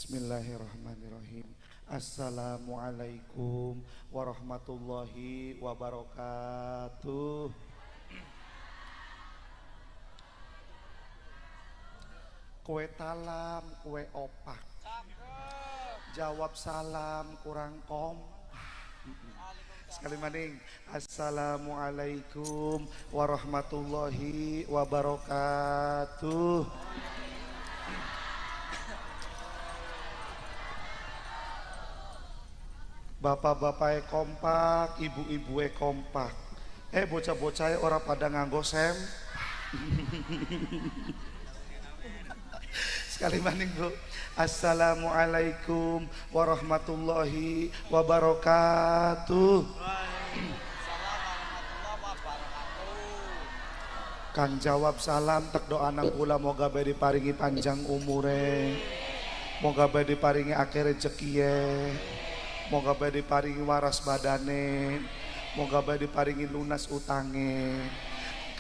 Bismillahirrahmanirrahim. Assalamualaikum warahmatullahi wabarakatuh. Kue talam, kue opak. Jawab salam kurang sekali maning. Assalamualaikum warahmatullahi wabarakatuh. Bapak-bapak kompak, ibu-ibu kompak. Bocah-bocah ora pada nganggo sem. Sekali maning Bu. Assalamualaikum warahmatullahi wabarakatuh. Kang jawab salam tek doa nang kula moga bae diparingi panjang umure. Moga bae diparingi akeh rezekiye. Moga bae diparingi waras badane, moga bae diparingi lunas utange.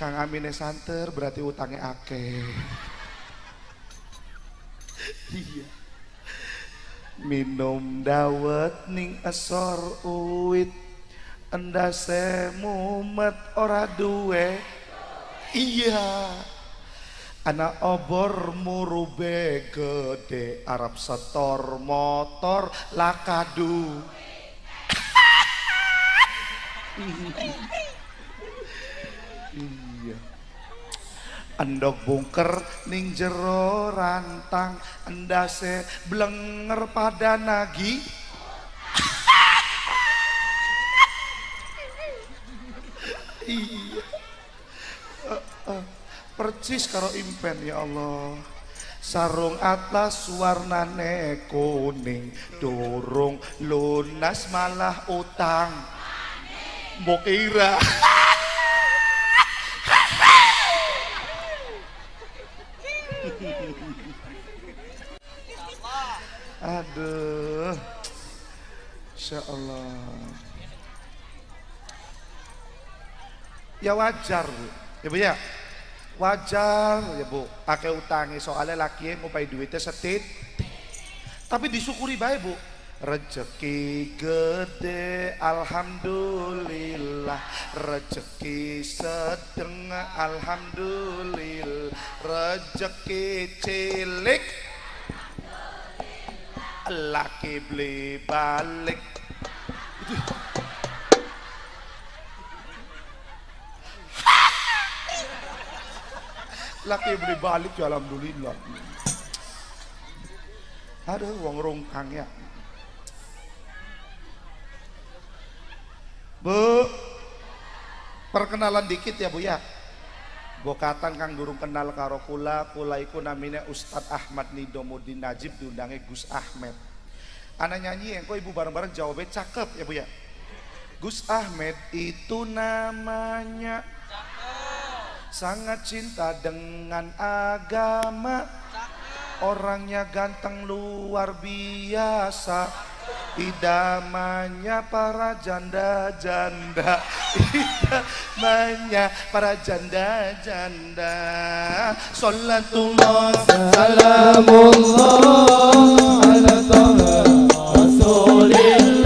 Kang amine santer berarti utange akeh. Iya. Minum dawet ning asor uit, endase mumet ora duwe. Iya. Anak obor murube gede Arab setor motor lakadu. Iya. Endok bungker ning jero rantang endase blenger pada nagi. Iya. Percis karo impen ya Allah. Sarung atlas warnane kuning, durung lunas malah utang. Mbok kira. Aduh. Insya Allah. Ya wajar Bu. Ya Bu ya. Wajar ya Bu, pakai utangi soalnya laki ngupai duitnya setit. Tapi disyukuri baik Bu. Rezeki gede alhamdulillah, rezeki sedeng alhamdulillah, rezeki cilik laki beli balik. Laki beli balik ya alhamdulillah. Aduh wong rungkang ya. Bu, perkenalan dikit ya Bu ya. Bokatan kang durung kenal karo kula iku namine Ustadz Ahmad Nidomuddin Najib, diundangnya Gus Ahmed. Anak nyanyi engko ibu bareng-bareng jawabnya cakep ya Bu ya. Gus Ahmed itu namanya sangat cinta dengan agama, orangnya ganteng luar biasa, idamannya para janda-janda, idamannya para janda-janda. Sholatullah salamullah ala taha rasulillah.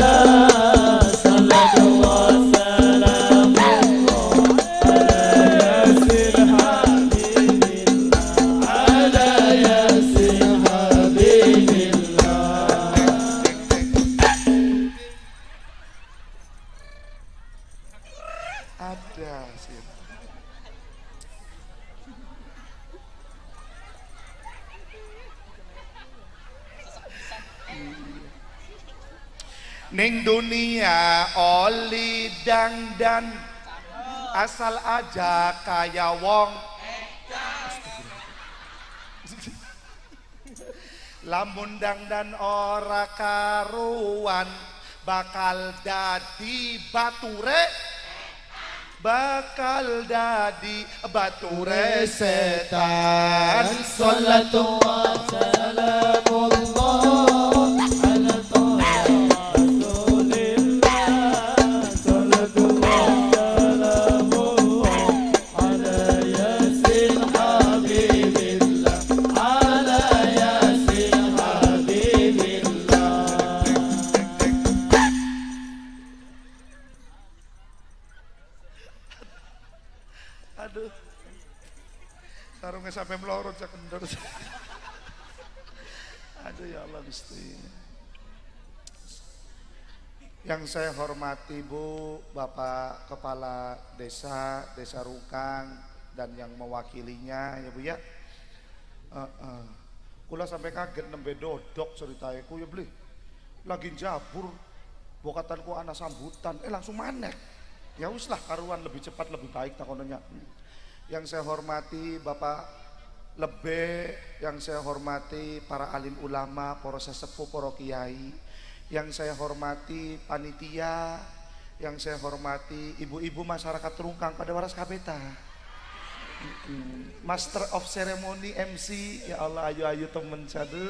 Ning dunia oli dangdan asal aja kaya wong. Lamun dangdan ora karuan bakal dadi bature, bakal dadi bature setan. Sallallahu salamullah Urungnya sampai melorot cak kendor. Aduh ya Allah Gusti. Yang saya hormati Bu, Bapak Kepala Desa Rukang dan yang mewakilinya ya Bu ya. Kula sampai kaget nembe dodok ceritanya ku ya beli. Lagi jabur bokatanku anak sambutan langsung manek. Ya uslah karuan lebih cepat lebih baik takonnya. Yang saya hormati Bapak Lebe, yang saya hormati para alim ulama, para sesepuh, para kiai, yang saya hormati panitia, yang saya hormati ibu-ibu masyarakat Rungkang pada waras kabeta, Master of Ceremony MC, ya Allah ayo temen sadu.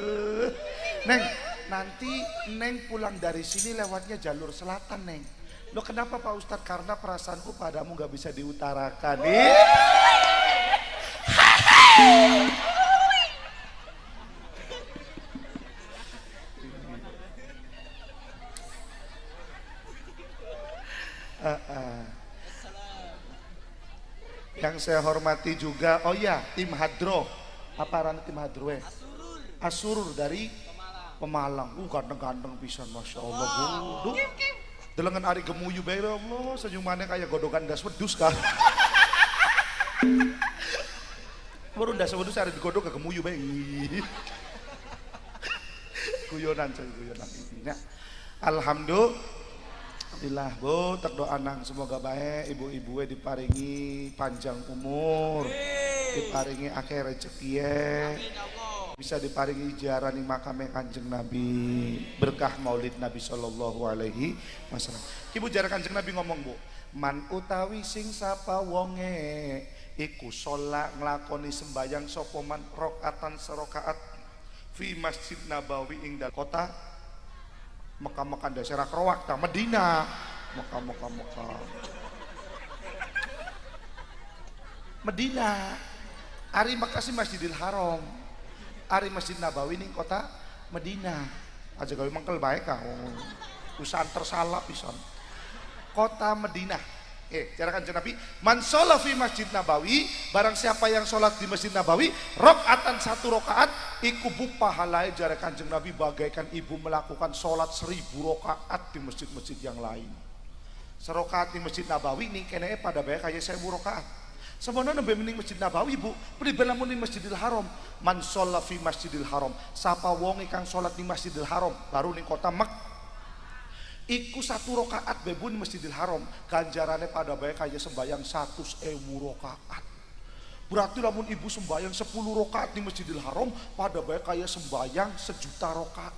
Neng, nanti Neng pulang dari sini lewatnya jalur selatan Neng. Lo kenapa Pak Ustadz? Karena perasaanku padamu gak bisa diutarakan nih. Yang saya hormati juga, oh ya tim Hadro, apa arane tim Hadro Asurur dari Pemalang. Ganteng-ganteng pisan Masya Allah Bu. Delengan ari gemuyu bae Allah, senyumannya kayak godokan das wedus kan. Baru das wedus ari digodok ke gemuyu bae. Guyonan coy, guyonan ini. Alhamdulillah Bu, terdoa nang semoga baik ibu-ibu diparingi panjang umur, diparingi akeh rezeki bisa diparingi ziarah ning makame Kanjeng Nabi, berkah Maulid Nabi sallallahu alaihi wasallam. Ibu ziarah Kanjeng Nabi ngomong Bu, man utawi sing sapa wonge iku sholat nglakoni sembayang sapa man rakaatan serakaat fi Masjid Nabawi ing dal kota Mekah daerah Krowak ta Medina. Mekah Medina. Ari makasih Masjidil Haram. Ari Masjid Nabawi ning kota Medina. Aja gawe mengkel bae ka. Usahan tersalah pisan. Kota Medina. Cara Kanjeng Nabi, man sholat fi Masjid Nabawi, barang siapa yang sholat di Masjid Nabawi, rakaatan 1 rakaat, iku bu pahalai jare Kanjeng Nabi bagaikan ibu melakukan sholat 1000 rakaat di masjid-masjid yang lain. Serokaat di Masjid Nabawi nih kene pada baik kayak 1000 rakaat. Sebenarnya nembe mending Masjid Nabawi Bu, pribela mending Masjidil Haram. Man sholat fi Masjidil Haram, sapa wong kang sholat di Masjidil Haram, baru ning kota Mekah. Iku 1 rakaat bebun Masjidil Haram, ganjarannya pada baik kayak sembayang 100.000 rakaat. Berarti lamun ibu sembayang 10 rakaat di Masjidil Haram, pada baik kayak sembayang 1.000.000 rakaat.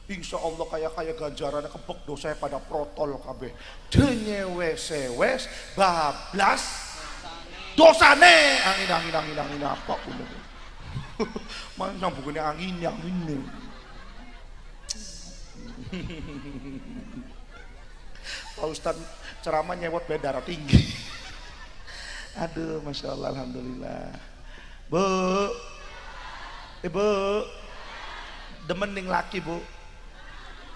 Insya Allah kayak ganjarannya kebek dosa pada protol kabeh. Denyewes bablas dosane angin apa pun. Mana bukannya angin. Pak Ustadz ceramah nyewot bae darah tinggi. Aduh Masya Allah Alhamdulillah. Bu demen ning laki Bu,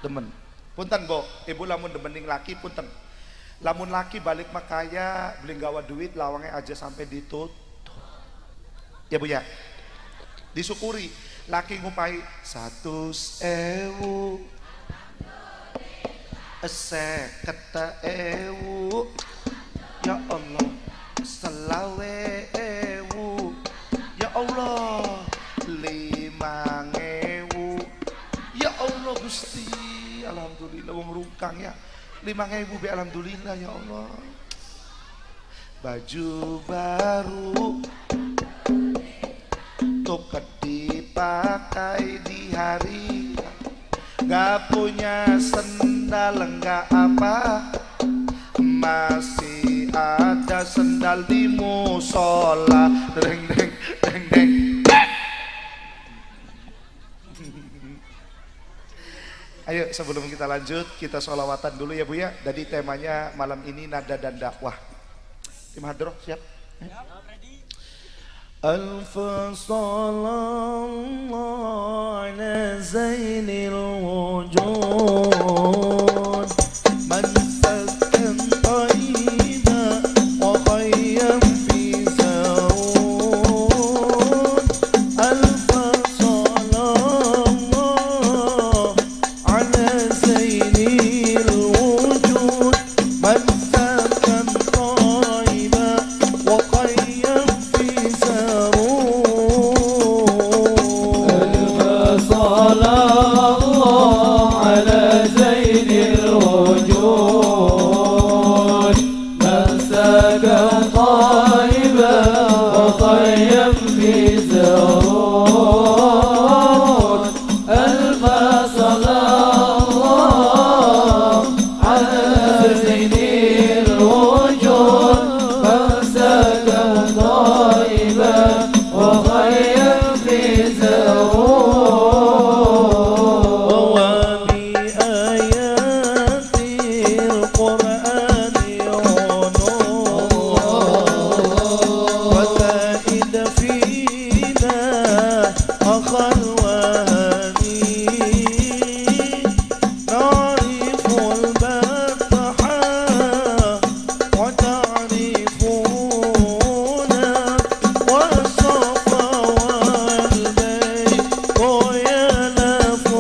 demen punten Bu, ibu lamun demen ning laki punten, lamun laki balik makaya beli gawa duit lawangnya aja sampai ditut ya Bu ya, disyukuri laki ngupai 100.000 50.000 ya Allah, 20.000 ya Allah, 5.000 ya Allah Gusti. Alhamdulillah wong Rungkang ya 5.000 be alhamdulillah ya Allah. Baju baru tuket dipakai di hari, gak punya sendal enggak apa, masih ada sendal di musola. Deng. Ayo sebelum kita lanjut kita sholawatan dulu ya Bu ya. Jadi temanya malam ini nada dan dakwah. Tim Hadroh siap? Al-Fasallallahu ala zainil wujud man sakkan tayyiba wa khayyam fi zawud صلى الله على زين الوجود من سكن طيبا وطيب في زهور ألف صلى الله على زين الوجود من سكن طيبا وطيب في زهور وبآيات القرآن وتائد فينا أخا الوهني نعرف البطحة وتعرفونا والصفا والبيت ويلفنا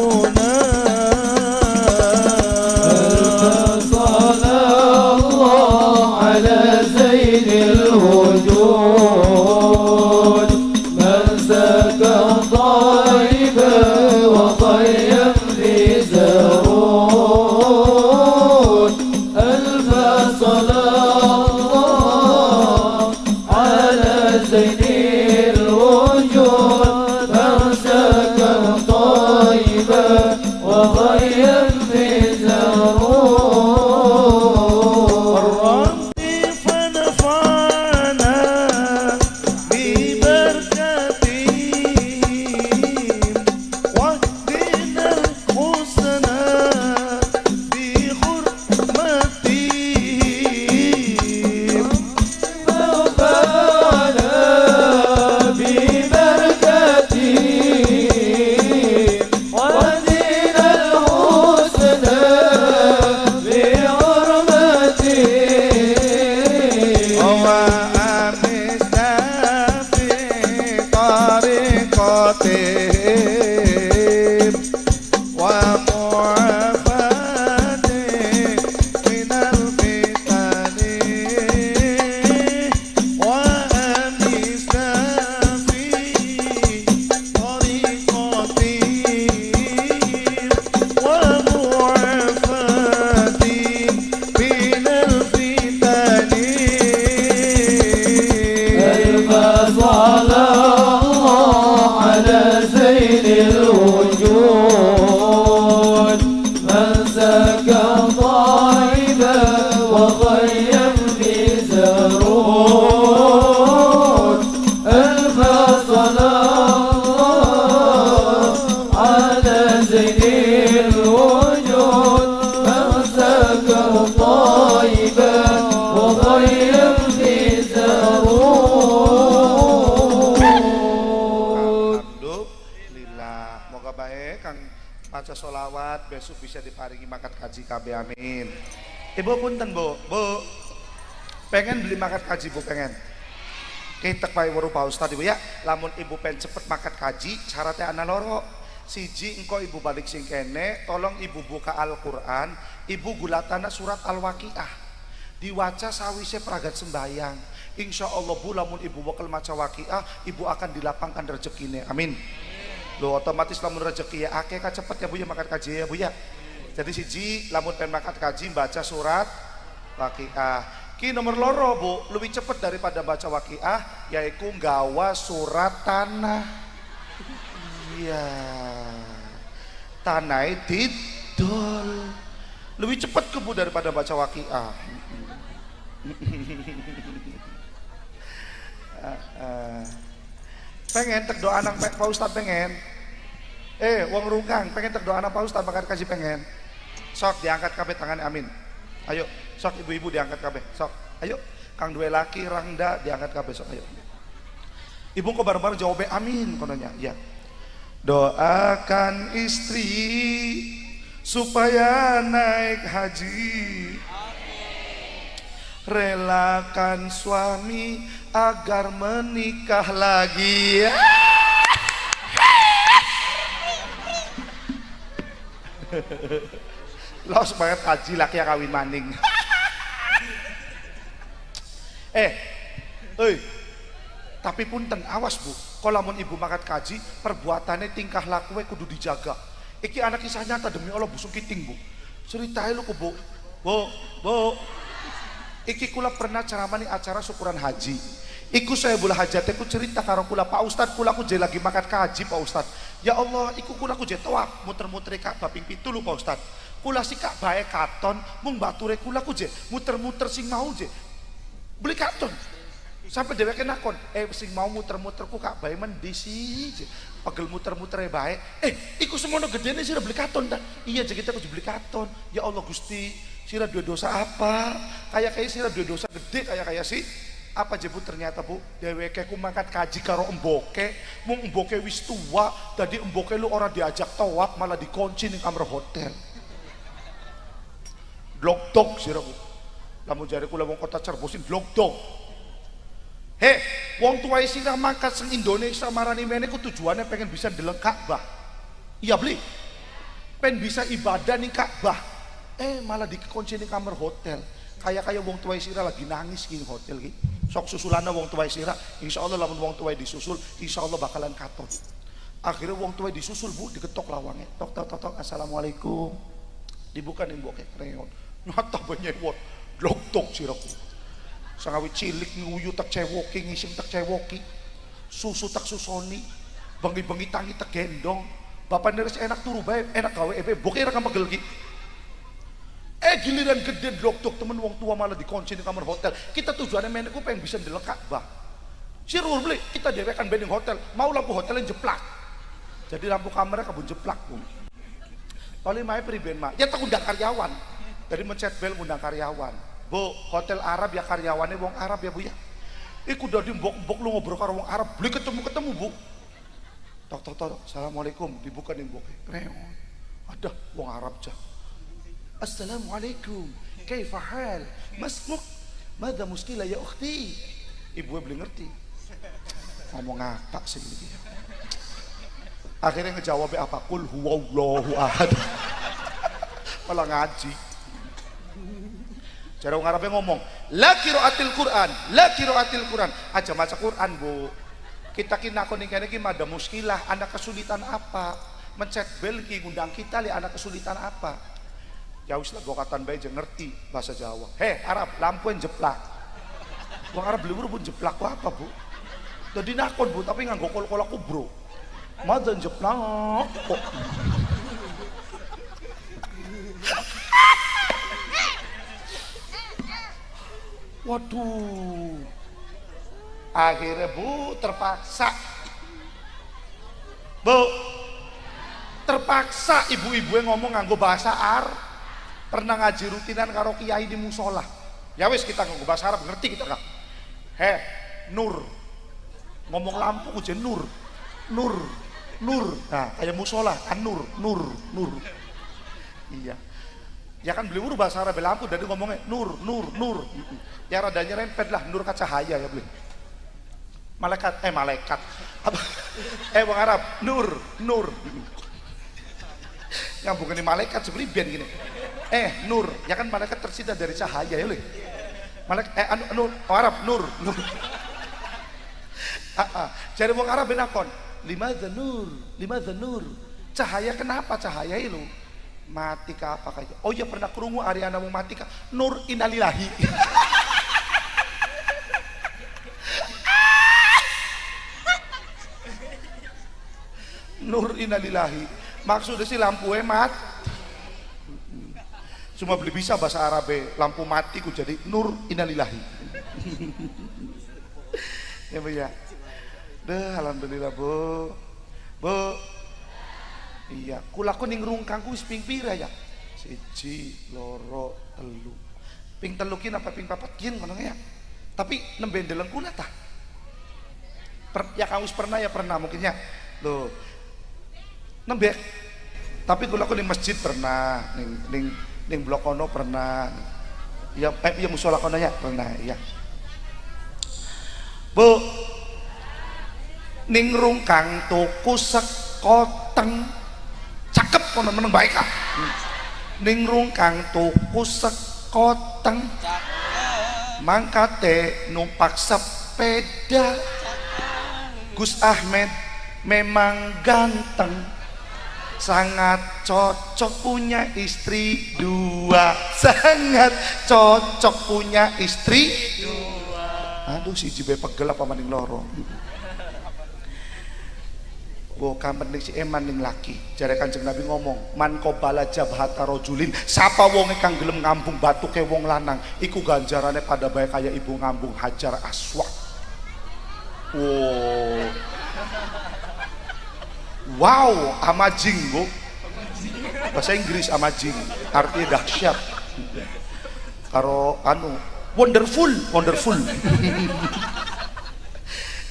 صلى الله على زين الوجود من سكن طيبا وطيب في زهور ألف صلى الله على زين الوجود من سكن طيبا وطيب في زهور الرب فنفعنا ببركتهم واهدنا الحسنى بحرمتهم نفعنا ببركتهم ودينا الحسنى بحرمتهم وأمسنا في طريقتهم ومعافاتهم من الفتن وأمسنا في طريقتهم ومعافاتهم من الفتن ألف صلى الله على زين الوجود من سكن طيبا وطيب في زهور ألف صلى الله على زين الوجود من سكن طيبا وطيب في زهور. Alhamdulillah, moga baik Kang maca sholawat besok bisa diparingi makan kaji KB amin. Ibu punten bu, pengen beli makan kaji bu pengen. Kita pakai waru Pak Ustadz ibu ya, lamun ibu pengen cepet makan kaji, syaratnya ana loro. Siji engkau ibu balik sing kene, tolong ibu buka Al-Quran, ibu gulatana surat Al-Waqiah, diwaca sawise pragat sembayang. Insya Allah bu, lamun ibu bakal maca Waqiah, ibu akan dilapangkan rezekine, amin. Lo otomatis lamun rezeki ya akeh cepet ya bu ya makan kaji ya bu ya. Jadi siji lamun pengen makan kaji baca surat Waqiah. Ki nomor loro bu, lebih cepet daripada baca Waqiah, yaitu nggawa surat tanah. Iya, tanah didol lebih cepat ke bu daripada baca Waqiah. Pengen tek doa anak Pak Ustadz pengen. Wong rungkang pengen tek doa anak Pak Ustadz bakal kasih pengen. Sok diangkat kabeh tangan amin. Ayo, sok ibu-ibu diangkat kabeh. Sok, ayo. Kang dua laki rangda diangkat kabeh sok ayo. Ibu kok bareng-bareng jawab amin kononnya. Ya. Doakan istri supaya naik haji. Relakan suami agar menikah lagi. Los banget haji laki yang kawin maning. Tapi punten awas bu, Kalau lamun ibu mangkat kaji, perbuatannya tingkah lakunya kudu dijaga. Iki anak kisah nyata demi Allah busuk kiting bu. Ceritain lu ke bu. Bu. Iki kula pernah ceramah nih acara syukuran haji. Iku saya bola hajatnya ku cerita karo kula Pak Ustad, kula ku jadi lagi mangkat kaji Pak Ustad. Ya Allah, iku kula ku jadi tawaf muter-muter Ka'bah ping 7 Pak Ustad. Kula si Ka'bah katon, mung bature kula ku je muter-muter sing mau je. Beli katon. Sampai dheweke nakon, sing mau muter-muter ku Ka'bah mendi sih. Pegel muter-muter bae. Iku semono gedene sira beli katon ta? Iya je kita kudu beli katon. Ya Allah Gusti, sira dua dosa apa? Kayak sira dua dosa gede kayak sih. Apa je Bu ternyata Bu, dheweke ku mangkat kaji karo emboke, mung emboke wis tua, tadi emboke lu ora diajak tawaf malah dikunci ning kamar hotel. Blok-dok sira Bu. Lamun jare kula wong kota Cerbosin blok-dok. Wong tuwa sira mangkat sing Indonesia marani mene ku tujuannya pengen bisa ndeleng Ka'bah. Iya beli. Pengen bisa ibadah ning Ka'bah. Malah dikunci ning kamar hotel. Kayak wong tuwa sira lagi nangis ning hotel ki. Sok susulana wong tuwa sira, insyaallah lamun wong tuwa disusul, insyaallah bakalan katon. Akhirnya wong tuwa disusul Bu, diketok lawangnya. Tok, assalamualaikum. Dibuka ning mbok reon. Nyata benyewot. Blok-dok siraku. Sangawi cilik nguyu tak cewoki, ngising tak cewoki, susu tak susoni, bengi-bengi tangi tak gendong. Bapak neres enak turu bae, enak gawe boke ra pegel ki. Giliran gede blok-dok temen wong tua malah dikunci di kamar hotel. Kita tujuannya meneku pengen bisa ndelok Ka'bah. Sirur beli, kita dewekan bending hotel, mau lampu hotelnya jeplak. Jadi lampu kamarnya kabun jeplak Bu. Kali mae priben mah, ya tak undang karyawan. Dari mencet bel undang karyawan. Bu, hotel Arab ya karyawannya wong Arab ya Bu ya. Iku udah mbok-mbok lu ngobrol karo wong Arab, beli ketemu Bu. Tok, assalamualaikum, dibuka nih mbok. Reon. Ada wong Arab jah. Assalamualaikum, kaifa hal? Masmuk? Mada muskila ya ukhti? Ibu beli ngerti. Ngomong apa sih ini? Akhirnya ngejawabnya apa? Qul huwallahu ahad. Malah ngaji. Cara orang Arabnya ngomong, la qiraatil Quran. Aja maca Quran Bu. Kita kina koning kene ki mada muskilah, anak kesulitan apa? Mencet bel ki ngundang kita li anak kesulitan apa? Ya wis lah bokatan bae je ngerti bahasa Jawa. Arab, lampu yang jeplak. Wong Arab beli pun jeplak ku apa Bu? Jadi nakon Bu, tapi nganggo kol-kol aku bro. Madan jeplak kok. Waduh. Akhirnya Bu terpaksa. Terpaksa ibu-ibu yang ngomong nganggo bahasa Arab. Pernah ngaji rutinan karo kiai di musola. Ya wis kita nganggo bahasa Arab ngerti kita kan. Nur. Ngomong lampu aja nur. Nah, kayak musola kan nur. Iya. Ya kan beli bahasa Arab lampu dari ngomongnya nur. Ya radanya rempet lah nur cahaya ya beli. Malaikat. Apa? Wong Arab nur. Nyambung ini malaikat seperti band gini. Nur, ya kan malaikat tersita dari cahaya ya lho. Malaikat nur, Arab nur. Jadi wong Arab benakon, limadza nur. Cahaya kenapa cahaya itu? Mati ka apa kayak? Oh ya pernah krungu Ariana mau mati ka nur innalillahi. Nur innalillahi. Maksudnya sih lampu hemat. Cuma beli bisa bahasa Arab lampu mati ku jadi nur innalillahi. Ya Bu ya. Alhamdulillah Bu. Iya, kula ku ning rungkangku wis ping pira ya? 1, 2, 3. Ping 3 ki apa ping 4 ki ngono ya. Tapi nembe ndeleng kula ta. Ya kang wis pernah ya pernah mungkin ya. Loh. Nembe. Tapi kula ku ning masjid pernah, ning blok kono pernah. Ya musola kono ya pernah ya. Bu. Ning rungkang tuku sekoteng. Cakep kono meneng baik ah. Ning rungkang tuku sekoteng. Mangkate numpak sepeda. Gus Ahmed memang ganteng, sangat cocok punya istri dua, sangat cocok punya istri dua. Aduh si jibe pegel apa maning loro. Bukan penting si eman ning laki. Jare Kanjeng Nabi ngomong, man qabala jabhata rajulin, sapa wonge kang gelem ngambung batuke wong lanang, iku ganjarane pada bae kaya ibu ngambung Hajar Aswad. Wow, amazing, Bu. Bahasa Inggris amazing, artinya dahsyat. Karo wonderful.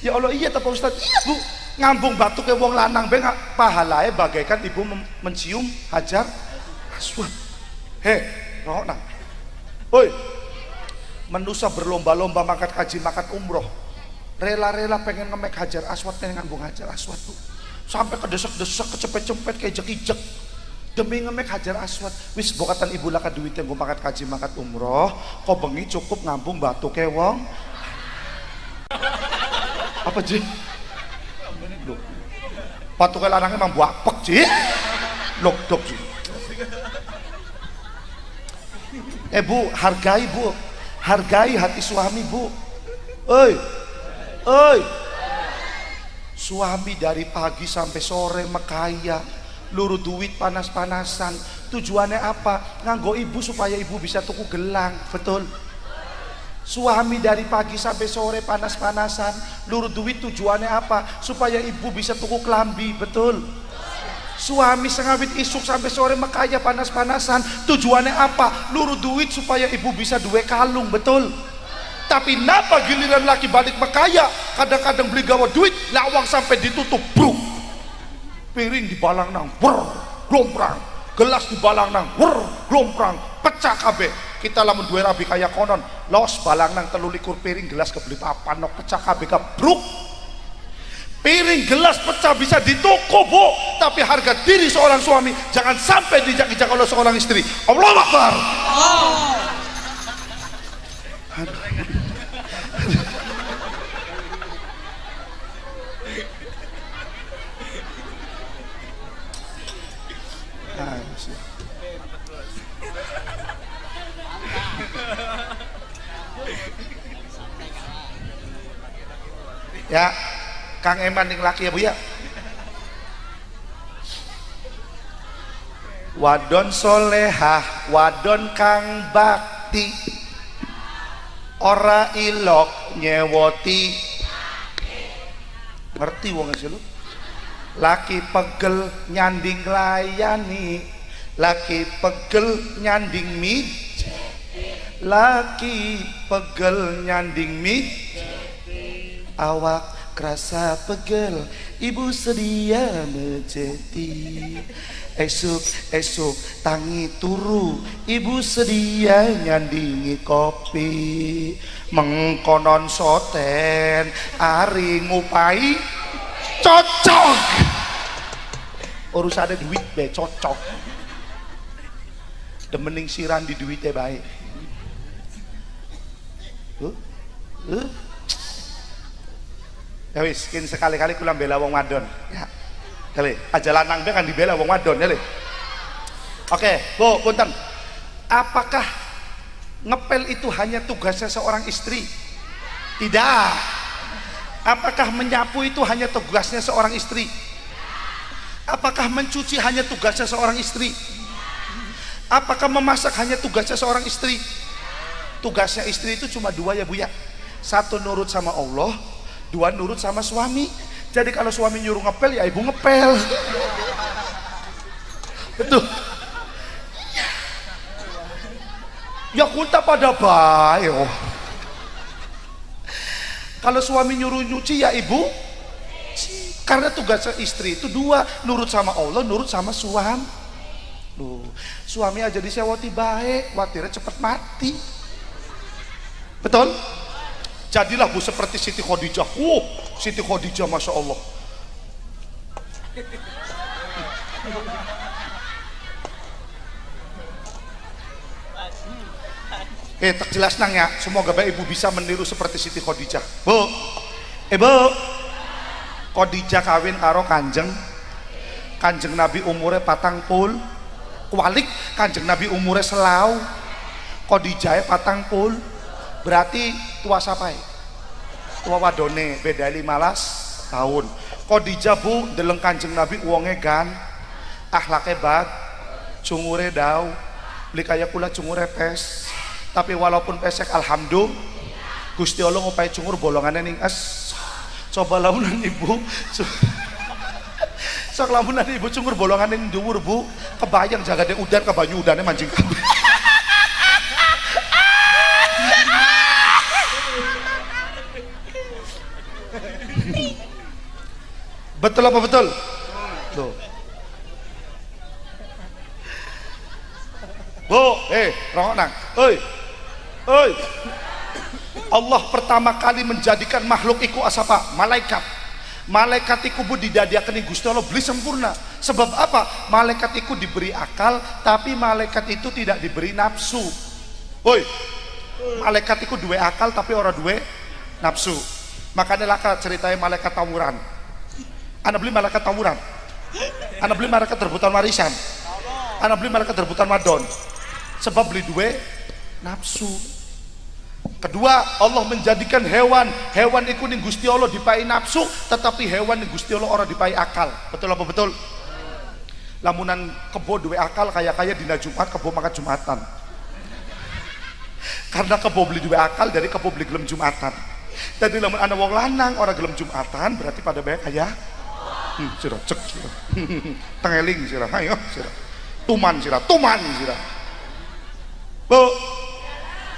Ya Allah, iya ta Pak Ustaz? Iya, Bu. Ngambung batu ke wong lanang be pahalae bagaikan ibu mencium Hajar Aswad. Rohna. Oi. Manusia berlomba-lomba makat haji, makat umroh. Rela-rela pengen ngemek Hajar Aswad, pengen ngambung Hajar Aswad tuh. Sampai kedesak-desak, kecepet-cepet kayak ijek-ijek. Demi ngemek Hajar Aswad. Wis bokatan ibu laka duit yang gue makat haji, makat umroh, kok bengi cukup ngambung batu ke wong. Apa sih? Batu ke lanangnya emang buapek sih. Lok sih. Bu, hargai hati suami, Bu. Oi. Suami dari pagi sampai sore mekaya, luru duit panas-panasan. Tujuannya apa? Nganggo ibu supaya ibu bisa tuku gelang, betul? Suami dari pagi sampai sore panas-panasan, luru duit tujuannya apa? Supaya ibu bisa tuku klambi, betul? Suami sengawit isuk sampai sore mekaya panas-panasan, tujuannya apa? Luru duit supaya ibu bisa duwe kalung, betul? Tapi napa giliran laki balik mekaya, kadang-kadang beli gawa duit, lawang sampai ditutup, bruk. Piring dibalang nang, glomprang. Gelas dibalang nang, glomprang, pecah kabeh. Kita lamun duwe rabi kaya konon, los balang nang 23 piring gelas kebeli papan nok pecah kabeh kebruk. Piring gelas pecah bisa ditoko, Bu, tapi harga diri seorang suami jangan sampai dijak-injak oleh seorang istri. Allahu Akbar. Ya, Kang Eman ning laki ya, Bu ya. Wadon solehah, wadon kang bakti, ora ilok nyewoti. Ngerti wong sih lu? Laki pegel nyanding layani, laki pegel nyanding laki pegel nyanding awak kerasa pegel, ibu sedia mejeti. Esuk tangi turu, ibu sedia nyandingi kopi. Mengkonon soten ari ngupai cocok. Urusannya duit be cocok. Demening siran di duitnya baik. Ya wis, kin sekali-kali kula bela wong wadon. Ya. Kali, aja lanang be kan dibela wong wadon ya, Le. Oke, Bu, punten. Apakah ngepel itu hanya tugasnya seorang istri? Tidak. Apakah menyapu itu hanya tugasnya seorang istri? Apakah mencuci hanya tugasnya seorang istri? Apakah memasak hanya tugasnya seorang istri? Tugasnya istri itu cuma dua ya, Bu ya. Satu nurut sama Allah, dua nurut sama suami. Jadi kalau suami nyuruh ngepel ya ibu ngepel. Betul. Ya kunta pada baik. Kalau suami nyuruh nyuci ya ibu. Karena tugas istri itu dua, nurut sama Allah, nurut sama suami. Loh, suami aja disewoti baik, watirnya cepet mati. Betul? Jadilah Bu seperti Siti Khadijah. Siti Khadijah Masya Allah. Tak jelas nang ya. Semoga Bapak Ibu bisa meniru seperti Siti Khadijah. Bu, Bu, Khadijah kawin karo Kanjeng Nabi umure 40, kualik Kanjeng Nabi umure selau, Khadijah 40, berarti tua siapa ya? Tua wadone, beda 15 tahun. Khadijah bu deleng Kanjeng Nabi uangnya gan, akhlaknya bag, cungure dau, beli kaya kula cungure pes, tapi walaupun pesek alhamdulillah Gusti Allah ngupai cungur bolongannya ning es. Coba lamunan ibu sok lamunan ibu cungur bolongannya ning dhuwur bu, kebayang jagade udan ke banyu udane mancing kabeh. Betul apa betul? Tuh. Bu, rokok nang. Oi. Allah pertama kali menjadikan makhluk iku asapa? Malaikat. Malaikat iku bu didadiakan Gusti Allah beli sempurna. Sebab apa? Malaikat iku diberi akal, tapi malaikat itu tidak diberi nafsu. Oi. Malaikat iku dua akal tapi orang dua nafsu. Makanya lah ceritanya malaikat tawuran. Anak beli malaikat tawuran. Anak beli malaikat rebutan warisan. Anak beli malaikat rebutan wadon. Sebab beli dua nafsu. Kedua, Allah menjadikan hewan iku ning Gusti Allah dipai nafsu, tetapi hewan ning Gusti Allah orang dipai akal. Betul apa betul? Lamunan kebo duwe akal kaya dina Jumat kebo makan Jumatan. Karena kebo beli duwe akal dari kebo beli gelem Jumatan. Jadi lamun ana wong lanang orang gelem Jumatan berarti pada bae kaya sira cek sira. Tengeling sira. Ayo sira. Tuman sira. Bu,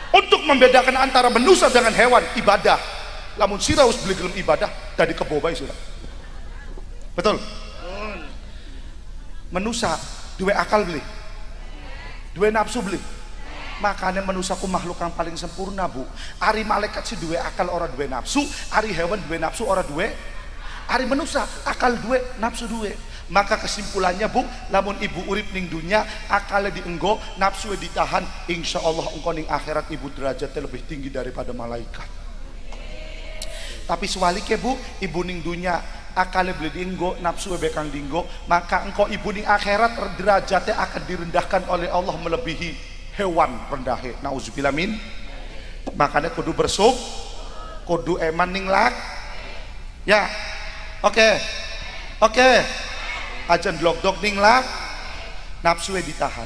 untuk membedakan antara manusia dengan hewan ibadah. Lamun sira harus beli gelem ibadah dari kebo bae sira. Betul? Manusia dua akal beli. Dua nafsu beli. Makanya manusia ku makhluk yang paling sempurna bu. Ari malaikat si dua akal orang dua nafsu, ari hewan dua nafsu orang dua, ari manusia akal dua nafsu dua. Maka kesimpulannya bu, lamun ibu urip ning dunia akalnya dienggo, nafsu ditahan, insya Allah engkau ning akhirat ibu derajatnya lebih tinggi daripada malaikat. Tapi sebaliknya bu, ibu ning dunia akalnya beli dienggo, nafsu bekang dienggo, maka engkau ibu ning akhirat derajatnya akan direndahkan oleh Allah melebihi hewan rendahe. Nauzubillah min. Makanya kudu bersuk, kudu eman ning lak. Ya. Oke. Ajan blok-blok ning lak. Nafsu ditahan.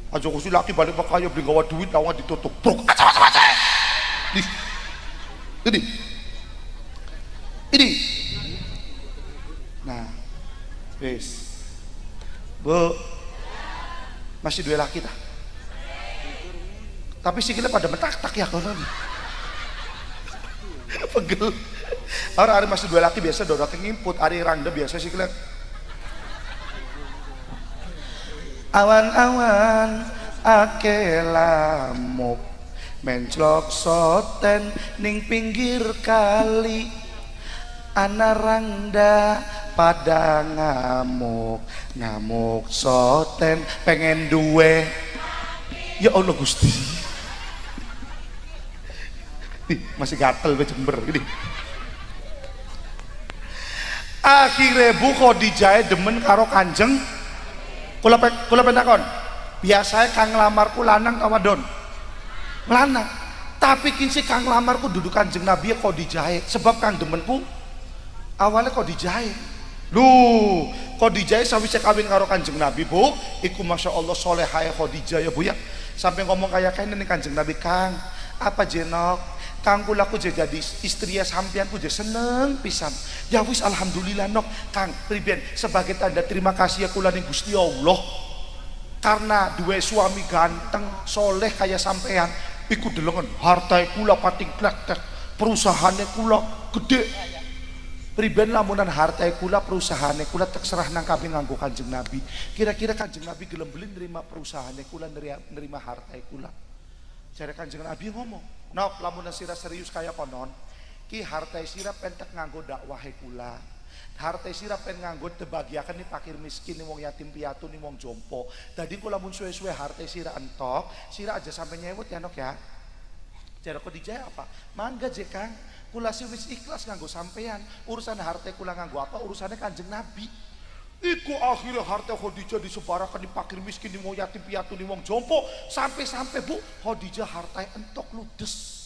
Aja kusi laki balik pakaya beli gawa duit lawan ditutup. Bruk. Ini. Nah. Wis. Bu. Masih dua laki dah. Tapi sikilnya pada metak-tak ya konon. Pegel. Orang masih dua laki biasa dodok ngimput, hari rangda biasa sikilnya. Awan-awan ake lamuk menclok soten ning pinggir kali. Ana rangda pada ngamuk soten pengen duwe. Ya Allah Gusti. Nih, masih gatel ke Jember gini. Akhirnya bu Khadijah demen karo Kanjeng kula pentakon. Biasanya kang nglamarku lanang ta wadon? Lanang. Tapi kinsi kang nglamarku duduk Kanjeng Nabi Khadijah sebab kang demenku awalnya Khadijah. Lu Khadijah sawise kawin karo Kanjeng Nabi bu, iku masya Allah solehae Khadijah ya bu ya. Sampai ngomong kayak nih Kanjeng Nabi, Kang apa jenok Kang kula ku jadi istri ya sampean ku seneng pisan. Ya wis alhamdulillah nok Kang priben sebagai tanda terima kasih ya kula ning Gusti Allah. Karena dua suami ganteng soleh kayak sampean iku delengen harta kula pating klek perusahaannya kula gede. Priben lamunan harta kula perusahaannya kula terserah nang kabeh nganggo Kanjeng Nabi. Kira-kira Kanjeng Nabi gelem beli nerima perusahaannya kula nerima harta kula. Jare Kanjeng Nabi ngomong, "Nok, lamun sira serius kaya konon, ki harta sira pentek nganggo dakwahe kula. Harta sira pen nganggo tebagiaken ni fakir miskin ni wong yatim piatu ni wong jompo. Dadi kula mun suwe-suwe harta sira entok, sira aja sampai nyewut ya Nok ya." Jare Khadijah apa? "Mangga je Kang, Kula sih wis ikhlas nganggo sampean. Urusan harta kula nganggo apa? Urusannya Kanjeng Nabi. Iku akhirnya harta Khadijah disebarakan di fakir miskin, di wong yatim piatu, di wong jompo, sampai Bu Khadijah harta entok ludes.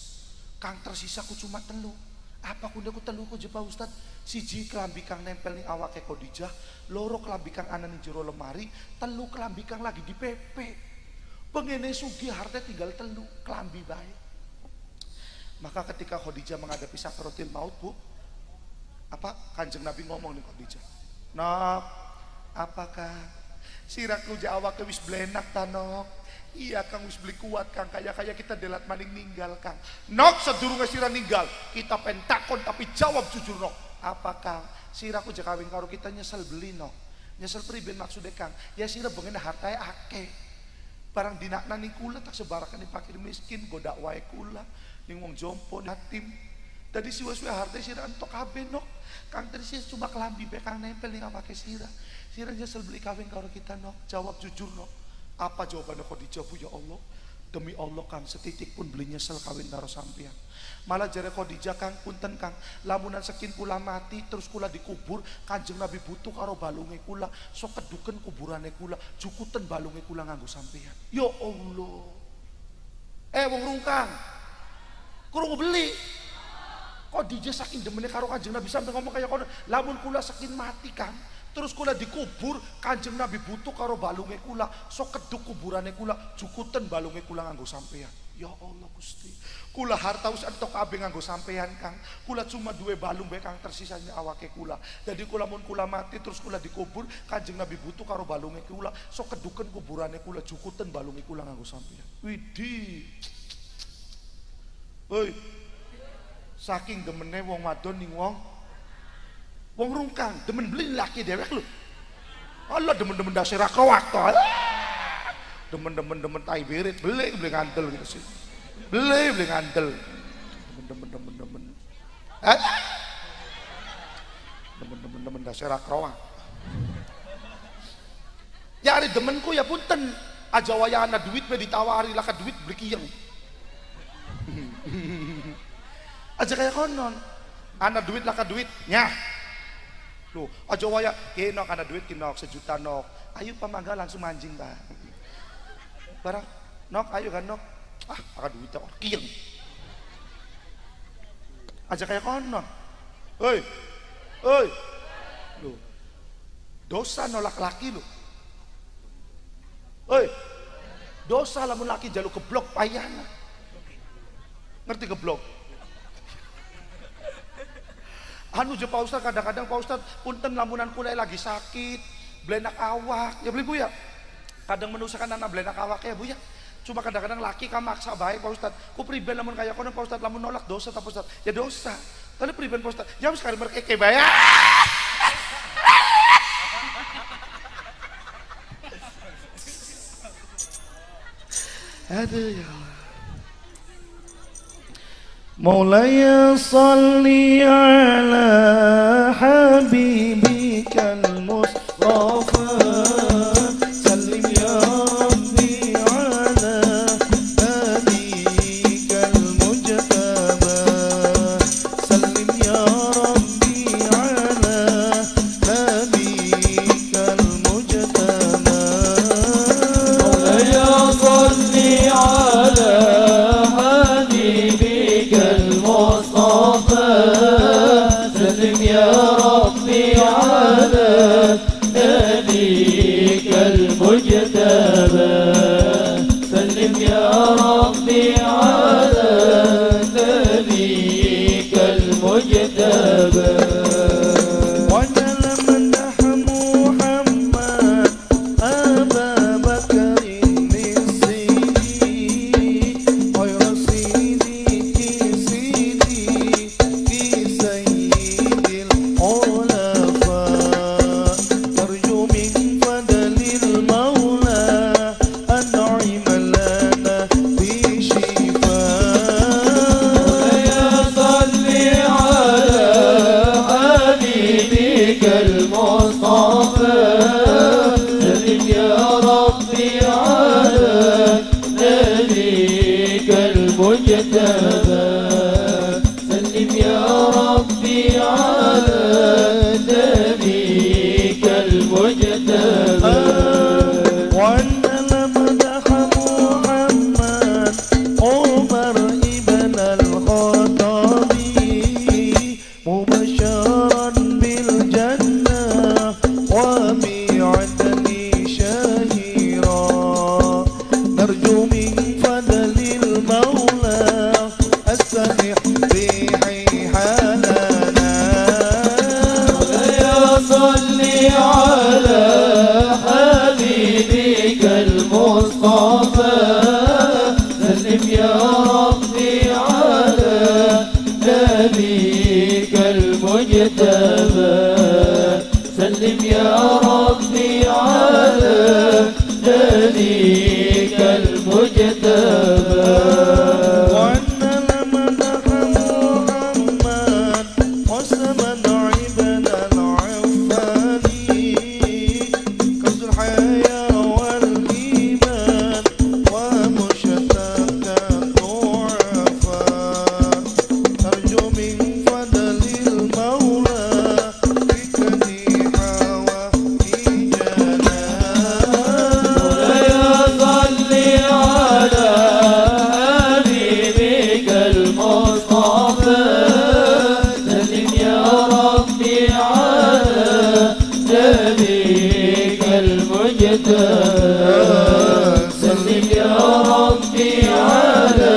Kang tersisa ku cuma telu. Apa kuda ku telu ku jepa Ustad? Siji kelambi kang nempel ning awake Khadijah, loro kelambi kang ana ning jero lemari, telu kelambi kang lagi di pepe. Pengene sugih harta tinggal telu kelambi bae. Maka ketika Khadijah menghadapi sakaratul maut, Bu, apa Kanjeng Nabi ngomong nih Khadijah, "Nok, apakah sirakku awake wis blenak ta, Nok?" "Iya Kang, wis beli kuat Kang, kaya kita delat maning ninggal Kang." "Nok, sedurunge sira ninggal, kita pentakon tapi jawab jujur Nok." "Apa Kang?" "Siraku je kawin karo kita nyesel beli Nok." "Nyesel priben maksude Kang?" "Ya sira bengen hartae akeh. Barang dinakna ning kula tak sebarakan ning fakir miskin, godak wae kula ning wong jompo yatim. Tadi siwa-siwa harta sira entok kabeh Nok. Kang terisi cuma kelambi bae Kang nempel ning awake sira. Sira nyesel beli kawin karo kita Nok. Jawab jujur Nok." Apa jawabannya Khadijah, Bu? "Ya Allah, demi Allah Kang, setitik pun beli nyesel kawin karo sampean." Malah jare Khadijah, "Kang, punten Kang, lamunan sekin kula mati terus kula dikubur, Kanjeng Nabi butuh karo balunge kula, sok keduken kuburane kula, jukuten balunge kula nganggo sampean." Ya Allah. Wong rungkang. Kurang beli. Khadijah saking demene karo Kanjeng Nabi sampe ngomong kaya kono, "Lamun kula sekin mati Kang, terus kula dikubur, Kanjeng Nabi butuh karo balunge kula, sok keduk kuburane kula, jukuten balunge kula nganggo sampean." Ya Allah Gusti, kula harta wis entok kabeh nganggo sampean Kang. Kula cuma duwe balung bae Kang tersisanya awake kula. Jadi kula mun kula mati terus kula dikubur, Kanjeng Nabi butuh karo balunge kula, sok keduken kuburane kula, jukuten balunge kula nganggo sampean. Widih. Hoi. Saking demene wong wadon ning wong rungkang, demen beli laki dewek lho. Allah demen-demen dasar krowak to. Demen tai birit, beli ngandel gitu sih. Beli ngandel. Demen. Demen dasar krowak. Ya ari demenku ya punten, aja waya ana duit be ditawari laka duit beli kiyeng. Aja kayak konon. Ana duit laka duit, nyah. Loh, aja waya kenok ana duit kinok 1 juta nok. Ayo pamangga langsung manjing, Pak. Barang nok ayo kan nok. Aka duit tak kiyeng. Aja kayak konon. Hei. Loh. Dosa nolak laki lo. Hei. Dosa lamun laki jaluk keblok payana. Ngerti keblok? Anu je Pak Ustad, kadang-kadang Pak Ustad punten lamunan kula lagi sakit, blenak awak. Ya beli Bu ya. Kadang menusakan anak blenak awak ya Bu ya. Cuma kadang-kadang laki kan maksa baik Pak Ustad. Ku priben lamun kaya kono Pak Ustad, lamun nolak dosa ta Pak Ustad? Ya dosa. Tapi priben Pak Ustad? Ya wis kari merkeke bae. Aduh ya Allah. Maulaya salli ala habibikal Mustafa, sallim ya Rabbi ala habibikal Mujtaba, sallim ya Rabbi ala habibikal Mujtaba. Maulaya salli ala المصطفى سلم يا ربي على نبيك المجتبى سلم يا ربي على نبيك المجتبى وجل مدح محمد أبا بكر الصديق غير سيدي الحلفاء ترجو من فضل المولى نبيك المجتبى وأن المدح محمد قسما ابن العفاني كنز الحياة والإيمان ومشتاق الضعفاء أرجو من فضل المولى بكني حوائجنا مولاي صل على حبيبك المصطفى سلم يا ربي على نبيك المجتبى سلم يا ربي على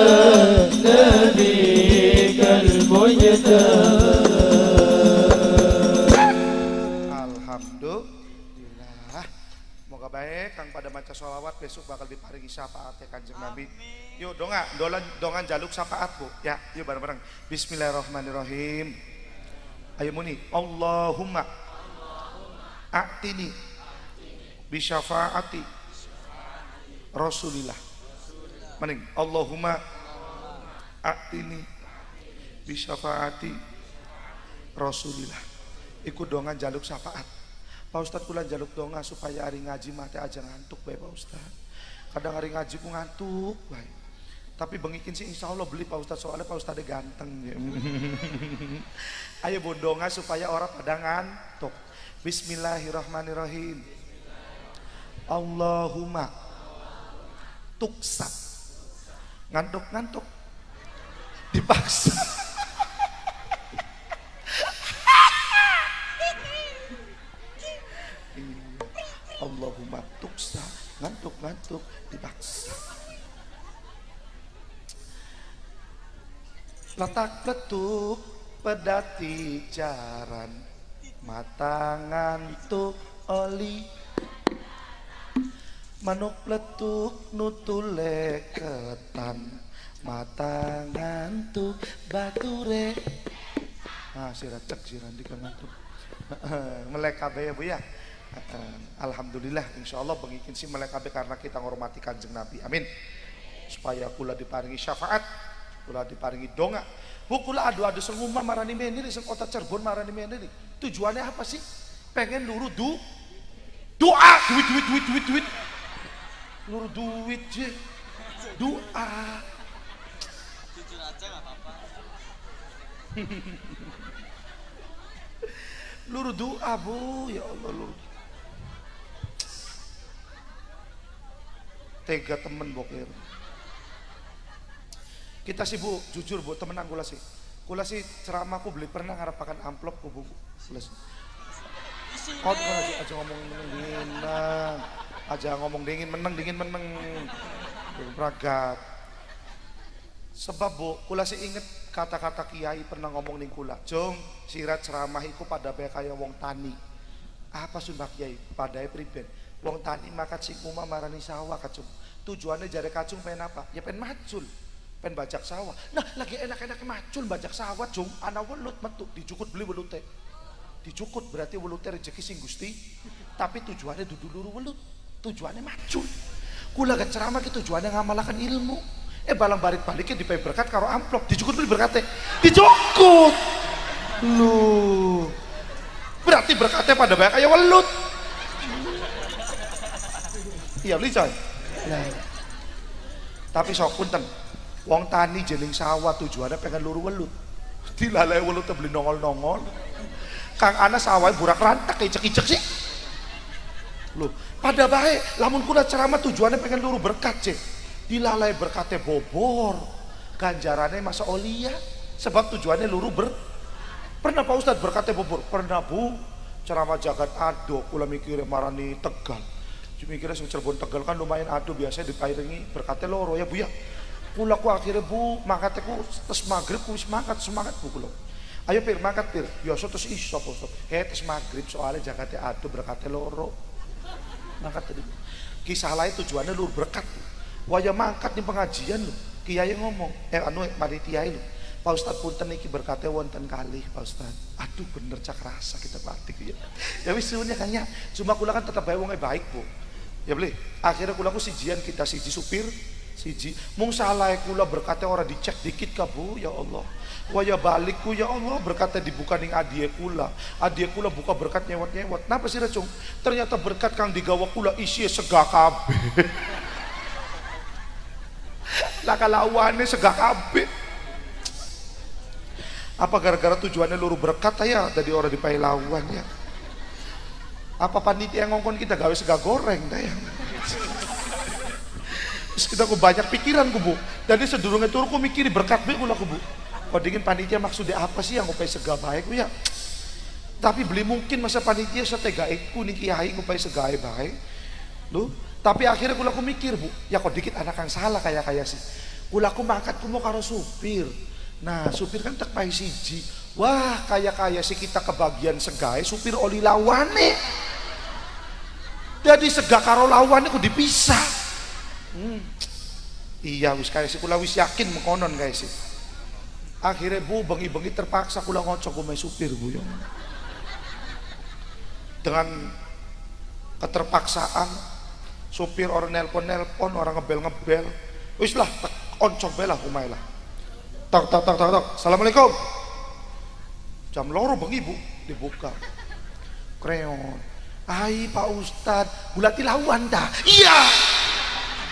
نبيك المجتبى Alhamdulillah. Moga baik kang pada maca sholawat besok bakal diparingi syafaat ya Kanjeng Nabi. Yuk dongan jaluk syafaat Bu. Ya, yuk bareng-bareng. Bismillahirrahmanirrahim. Ayo muni. Allahumma a'tini bisyafaati Rasulillah. Mending Allahumma a'tini bisyafaati Rasulillah. Iku dongan jaluk syafaat. Pak Ustadz kula jaluk donga supaya hari ngaji mati aja ngantuk bae Pak Ustadz. Kadang hari ngaji ku ngantuk bae. Tapi bengikin sih insya Allah beli Pak Ustadz soalnya Pak Ustadz ganteng. Ayo bu donga supaya orang pada ngantuk. Bismillahirrahmanirrahim. Allahumma tuksa. Ngantuk-ngantuk dipaksa. Allahumma tuksa, ngantuk-ngantuk dipaksa. Letak letuk pedati jaran, mata ngantuk oli. Manuk letuk nutule ketan, mata ngantuk bature. Ah siracek sirandi kan ngantuk. Melek kabeh ya Bu ya. Alhamdulillah insyaallah bengikin si melek kabeh karena kita menghormati Kanjeng Nabi. Amin. Supaya kula diparingi syafaat, kula diparingi donga. Bu kula adu-adu sing umah marani meniri sing kota Cirebon marani meniri. Tujuannya apa sih? Pengen luru doa, duit. Luru duit je. Doa. Jujur aja enggak apa-apa. Luru doa Bu, ya Allah luru. Tega temen bokir. Kita sih Bu, jujur Bu, temenan kula sih ceramahku beli pernah ngarapakan amplop ku Bu. Kula sih. Kau aja ngomong dingin, aja ngomong dingin meneng. Beragat. Sebab Bu, kula sih inget kata-kata kiai pernah ngomong ning kula. Jong, sirat ceramah iku pada bae kaya wong tani. Apa sumpah kiai? Padae priben. Wong tani makat sing umah marani sawah kacung. Tujuannya jare kacung pengen apa? Ya pengen macul. Pengen bajak sawah. Nah, lagi enak-enaknya macul bajak sawah, Jong. Ana welut metu dicukut beli welute. Dicukut berarti welute rezeki sing Gusti. Tapi tujuannya dudu luru welut. Tujuannya macul. Kula gak ceramah ki tujuannya ngamalakan ilmu. Balang balik-baliknya dipae berkat karo amplop. Dicukut beli berkatnya. Dicukut. Lu. Berarti berkatnya pada banyak kayak welut. Iya beli coy. Tapi sok punten. Wong tani jening sawah tujuannya pengen luru welut. Dilalai welutnya beli nongol-nongol. Kang ana sawah burak rantak icek-icek sih. Loh, pada baik lamun kula ceramah tujuannya pengen luru berkat sih. Dilalai berkatnya bobor. Ganjarannya masa olia. Sebab tujuannya luru Pernah Pak Ustadz berkatnya bobor? Pernah Bu. Ceramah jagat ado kula mikirnya marani Tegal. Mikirnya sing Cirebon Tegal kan lumayan ado biasanya dipairingi berkatnya loro ya Bu ya. Kula ku akhirnya Bu mangkatnya ku tes maghrib ku semangat Bu kula. Ayo Pir mangkat Pir. Biasa terus iso Pak Ustadz. Tes maghrib soalnya jagatnya ado berkatnya loro. Mangkat tadi. Kisah lain tujuannya lur berkat. Waya mangkat di pengajian lho. Kiai ngomong, panitia lho. Pak Ustadz punten iki berkatnya wonten kalih Pak Ustadz. Aduh bener cak rasa kita batik ya. Ya wis sunya kan ya. Cuma kula kan tetap bae wonge baik Bu. Ya beli. Akhirnya kula ku sijian kita siji supir, siji. Mung salah kula berkata orang dicek dikit ka Bu, ya Allah. Waya balikku ya Allah berkata dibuka ning adie kula. Adie kula buka berkat nyewot-nyewot. Napa sih Cung? Ternyata berkat kang digawa kula isi sega kabeh. Lah kalawane sega kabeh. Apa gara-gara tujuannya luru berkat ya dari orang di Pailawan ya? Apa panitia ngongkon kita gawe sega goreng dah ya? Terus kita ku banyak pikiran ku Bu. Jadi sedurungnya turu ku mikiri berkat be kula ku Bu. Kok dingin panitia maksudnya apa sih yang ngupai sega baik ku ya? Tapi beli mungkin masa panitia setega iku nih kiai ngupai sega baik. Lu, tapi akhirnya kula ku mikir Bu, ya kok dikit anak yang salah kayak sih. Kula ku mangkat ku mau karo supir. Nah, supir kan tek pai siji. Wah, kayak sih kita kebagian segae supir oli lawane. Jadi sega karo lawane ku dipisah. Iya wis kayak sih kula wis yakin mengkonon kayak sih. Akhirnya Bu bengi-bengi terpaksa kula ngocok ku supir Bu ya. Dengan keterpaksaan supir orang nelpon, orang ngebel. Wis lah oncok belah kumai lah. Tok. Assalamualaikum. Jam loro bengi Bu dibuka. Kreon. Hai Pak Ustad, bulati lawan dah. Iya.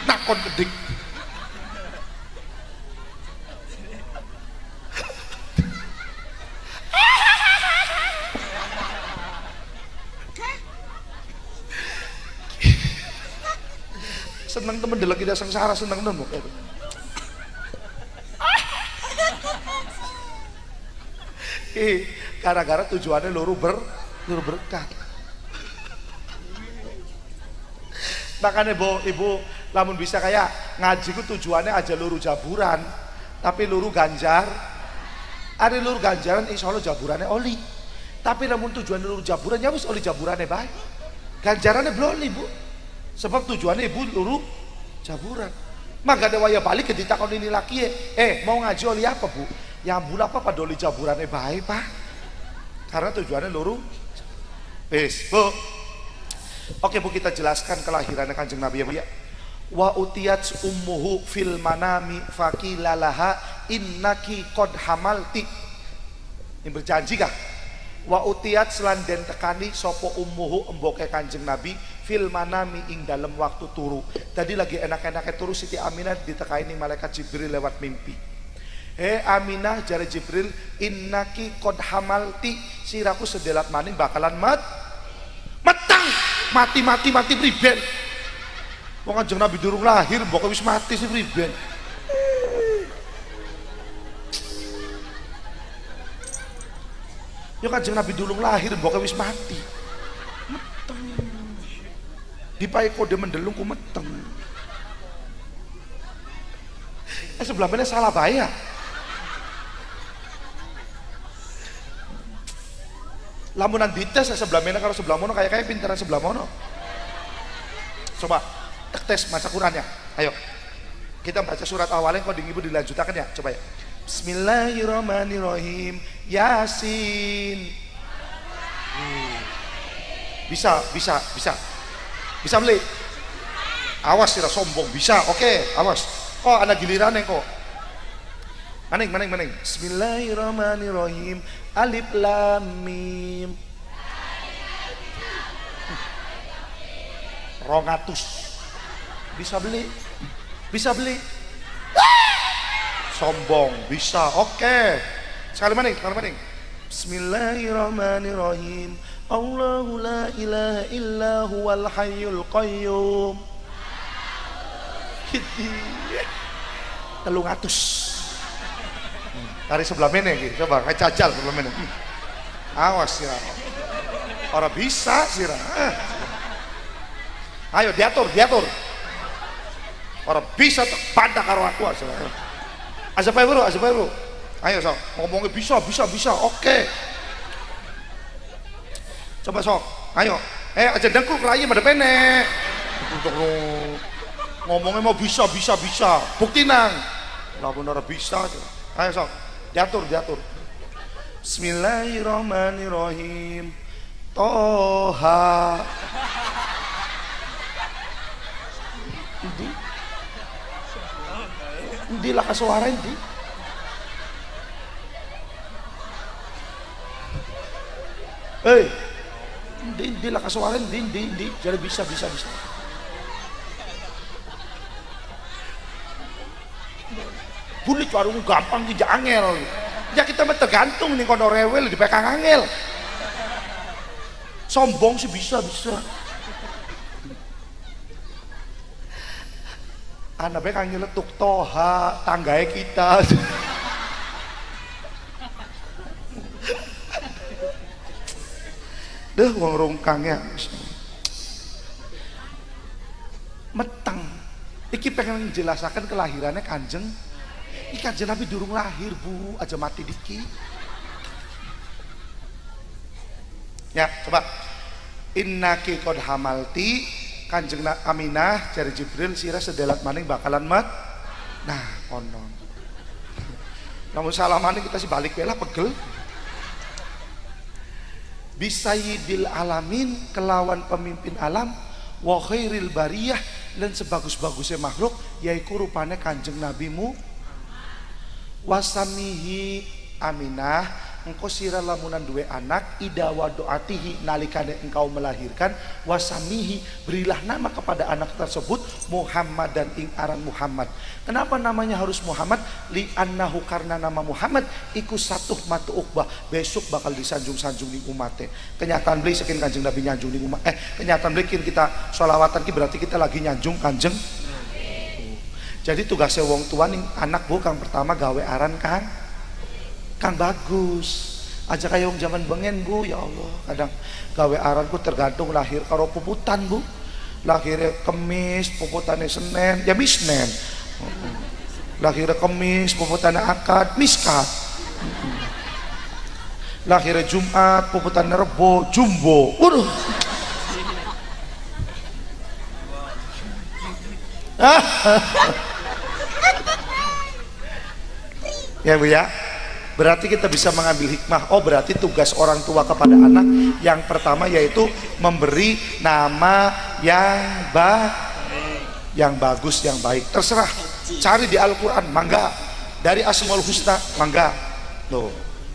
Nakon gedik. Seneng temen delok kita sengsara seneng temen itu. Gara-gara tujuannya luru berkat. Makanya ibu lamun bisa kayak ngaji ku tujuannya aja luru jaburan, tapi luru ganjar. Ada luru ganjaran insya Allah jaburannya oli. Tapi namun tujuan luru jaburan ya wis oli jaburannya baik. Ganjarannya belum Bu. Sebab tujuannya ibu luru jaburan. Maka ada waya balik ke ditakon ini laki mau ngaji oli apa Bu? Ya bula apa pada oli jaburannya baik Pak. Karena tujuannya luru. Bu. Oke Bu, kita jelaskan kelahirannya Kanjeng Nabi ya Bu ya. Wa utiyat ummuhu fil manami faqilalaha innaki qad hamalti. Ini berjanji kah? Wa utiyat selan den tekani sopo ummuhu emboke Kanjeng Nabi fil manami ing dalam waktu turu. Tadi lagi enak-enaknya turu Siti Aminah ditekaini malaikat Jibril lewat mimpi. Aminah jare Jibril, innaki qad hamalti, siraku sedelat maning bakalan metang mati priben. Wong Kanjeng Nabi durung lahir mbok wis mati sih priben. Ya Kanjeng Nabi durung lahir mbok wis mati. Meteng. Dipae kode mendelung ku meteng. Sebelah mana salah bayar. Lamunan dites sebelah mana karo sebelah mono kayak pinteran sebelah mono. Coba tes maca Qurannya. Ayo. Kita baca surat awalnya kok ibu dilanjutkan ya. Coba ya. Bismillahirrahmanirrahim. Yasin. Bisa beli. Awas sira sombong bisa. Oke, awas. Kok ada giliran kok. Maning. Bismillahirrahmanirrahim. Alif lam mim. 200. Bisa beli. Sombong, bisa. Oke. Sekali maning. Bismillahirrahmanirrahim. Allahu la ilaha illa huwal hayyul qayyum. 300. Dari sebelah mana gitu, coba kayak cajal sebelah mana. Awas ya, orang bisa sih. Ayo diatur. Orang bisa pada karo aku aja. Azapai bro. Ayo sok, ngomongnya bisa. Oke. Coba sok, ayo. Aja dengkul rayi pada pene. Ngomongnya mau bisa. Bukti nang. Lamun orang bisa aja. Ayo sok. Diatur. Bismillahirrahmanirrahim. Toha. Endi lah kasuara endi? Endi lah kasuara endi. Jadi bisa. Bulik warung gampang tidak angel. Ya kita mah tergantung nih kono rewel di pekang angel. Sombong sih bisa. Anaknya kan nyeletuk toha tanggae kita. Deh wong rungkangnya meteng. Iki pengen menjelaskan kelahirannya Kanjeng. Iki Kanjeng Nabi durung lahir bu, aja mati dikit. Ya coba. Innaki qad hamalti, Kanjeng Aminah jari Jibril sira sedelat maning bakalan mat. Nah konon. Namun salamane kita sih balik bela pegel. Bisayyidil alamin, kelawan pemimpin alam, wa khairil bariyah, dan sebagus-bagusnya makhluk yaiku rupane Kanjeng Nabimu. Wasamihi Aminah, engkau sira lamunan duwe anak, ida wa doatihi, nalikane engkau melahirkan, wasamihi, berilah nama kepada anak tersebut Muhammad, dan ing aran Muhammad. Kenapa namanya harus Muhammad? Li annahu, karena nama Muhammad iku satuh matu ukbah, besok bakal disanjung-sanjung di umatnya. Kenyataan beli sekin Kanjeng Nabi nyanjung di umat. Kenyataan beli kita sholawatan ki berarti kita lagi nyanjung Kanjeng. Jadi tugasnya wong tua nih anak bu, kang pertama gawe aran kang bagus aja kayak wong zaman bengen bu. Ya Allah, kadang gawe aranku tergantung lahir karo puputan bu, lahirnya Kemis puputannya Senin ya Misnen, lahirnya Kemis puputannya Akad Miskat, lahirnya Jumat puputannya Rebo Jumbo. Waduh. Ya bu ya, berarti kita bisa mengambil hikmah. Oh berarti tugas orang tua kepada anak yang pertama yaitu memberi nama yang bagus, yang baik. Terserah, cari di Al-Quran, mangga. Dari Asmaul Husna, mangga. Loh,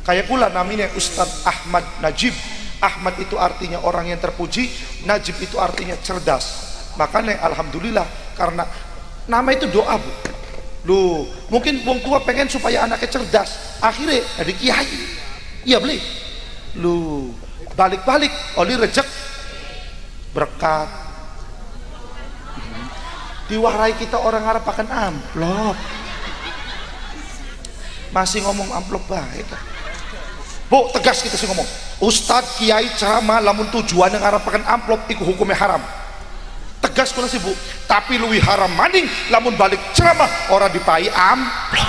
kayak pula namanya Ustadz Ahmad Najib. Ahmad itu artinya orang yang terpuji, Najib itu artinya cerdas. Makanya alhamdulillah, karena nama itu doa bu. Loh, mungkin wong tua pengen supaya anaknya cerdas, akhirnya jadi kiai. Iya beli. Loh, balik-balik oleh rejek berkat. Diwarai kita orang Arab akan amplop. Masih ngomong amplop baik. Bu, tegas kita sih ngomong. Ustadz kiai ceramah lamun tujuan yang Arab akan amplop iku hukumnya haram. Tegas kuna sih bu, tapi luwi haram maning lamun balik ceramah orang dipai amplop.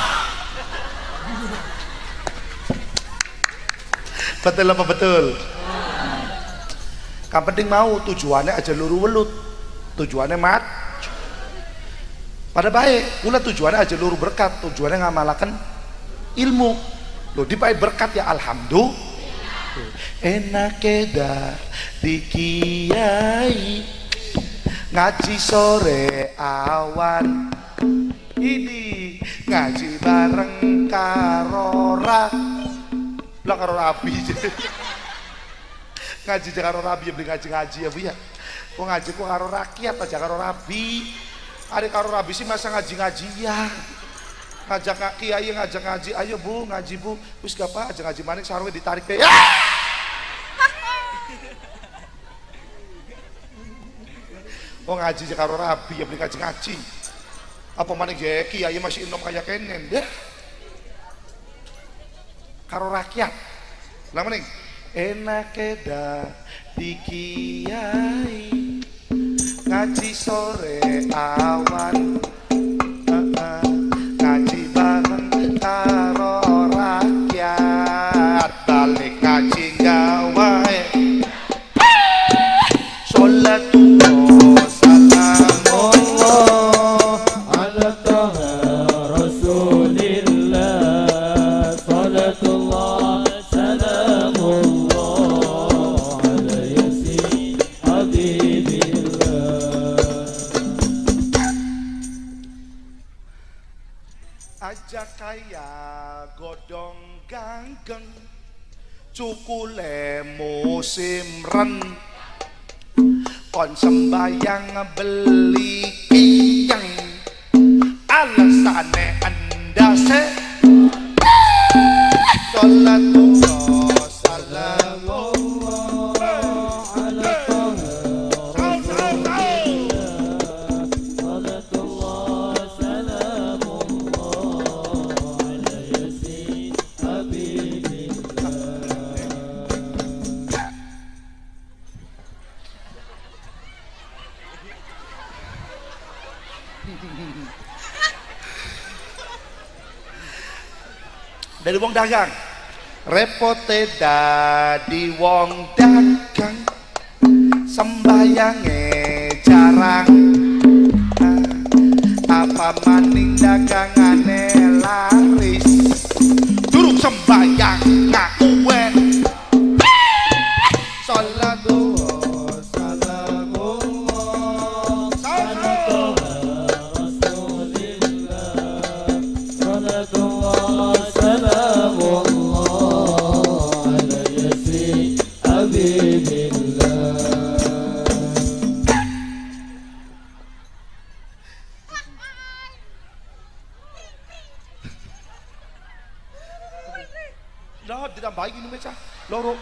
Betul apa betul? Yang penting mau tujuannya aja luru welut, tujuannya mat. Pada baik, pula tujuannya aja luru berkat, tujuannya ngamalakan ilmu. Lo dipai berkat ya alhamdulillah. Enak eda di kiai ngaji sore awan ini ngaji bareng karo rabi ngaji karo rabi ya beli ngaji ya bu ya. Kok ngaji kok karo rakyat aja karo rabi. Ada karo rabi sih masa ngaji ya. Ngajak kiai ngajak ngaji, ayo bu ngaji bu. Wis gak apa aja ngaji maning sarwe ditarik deh. Ya! Oh ngaji karo rabi ya beli ngaji. Apa maning jeki kiai masih enom kayak kenen deh. Karo rakyat. Lah maning enak eda di kiai ngaji sore awan ngaji bareng karo rakyat balik ngaji gawe sholatullah aja kaya godong ganggeng cukule musim ren kon sembayang beli kiyang alasane andase salatullah salamullah ala salatullah salamullah ala yasin habibillah. Dari wong dagang repote dadi wong dagang sembayange jarang apa maning dagangane laris durung sembayang ngakuwe salatullah Salamullah ala yasin habibillah. Nah, ditambahin ini meca loro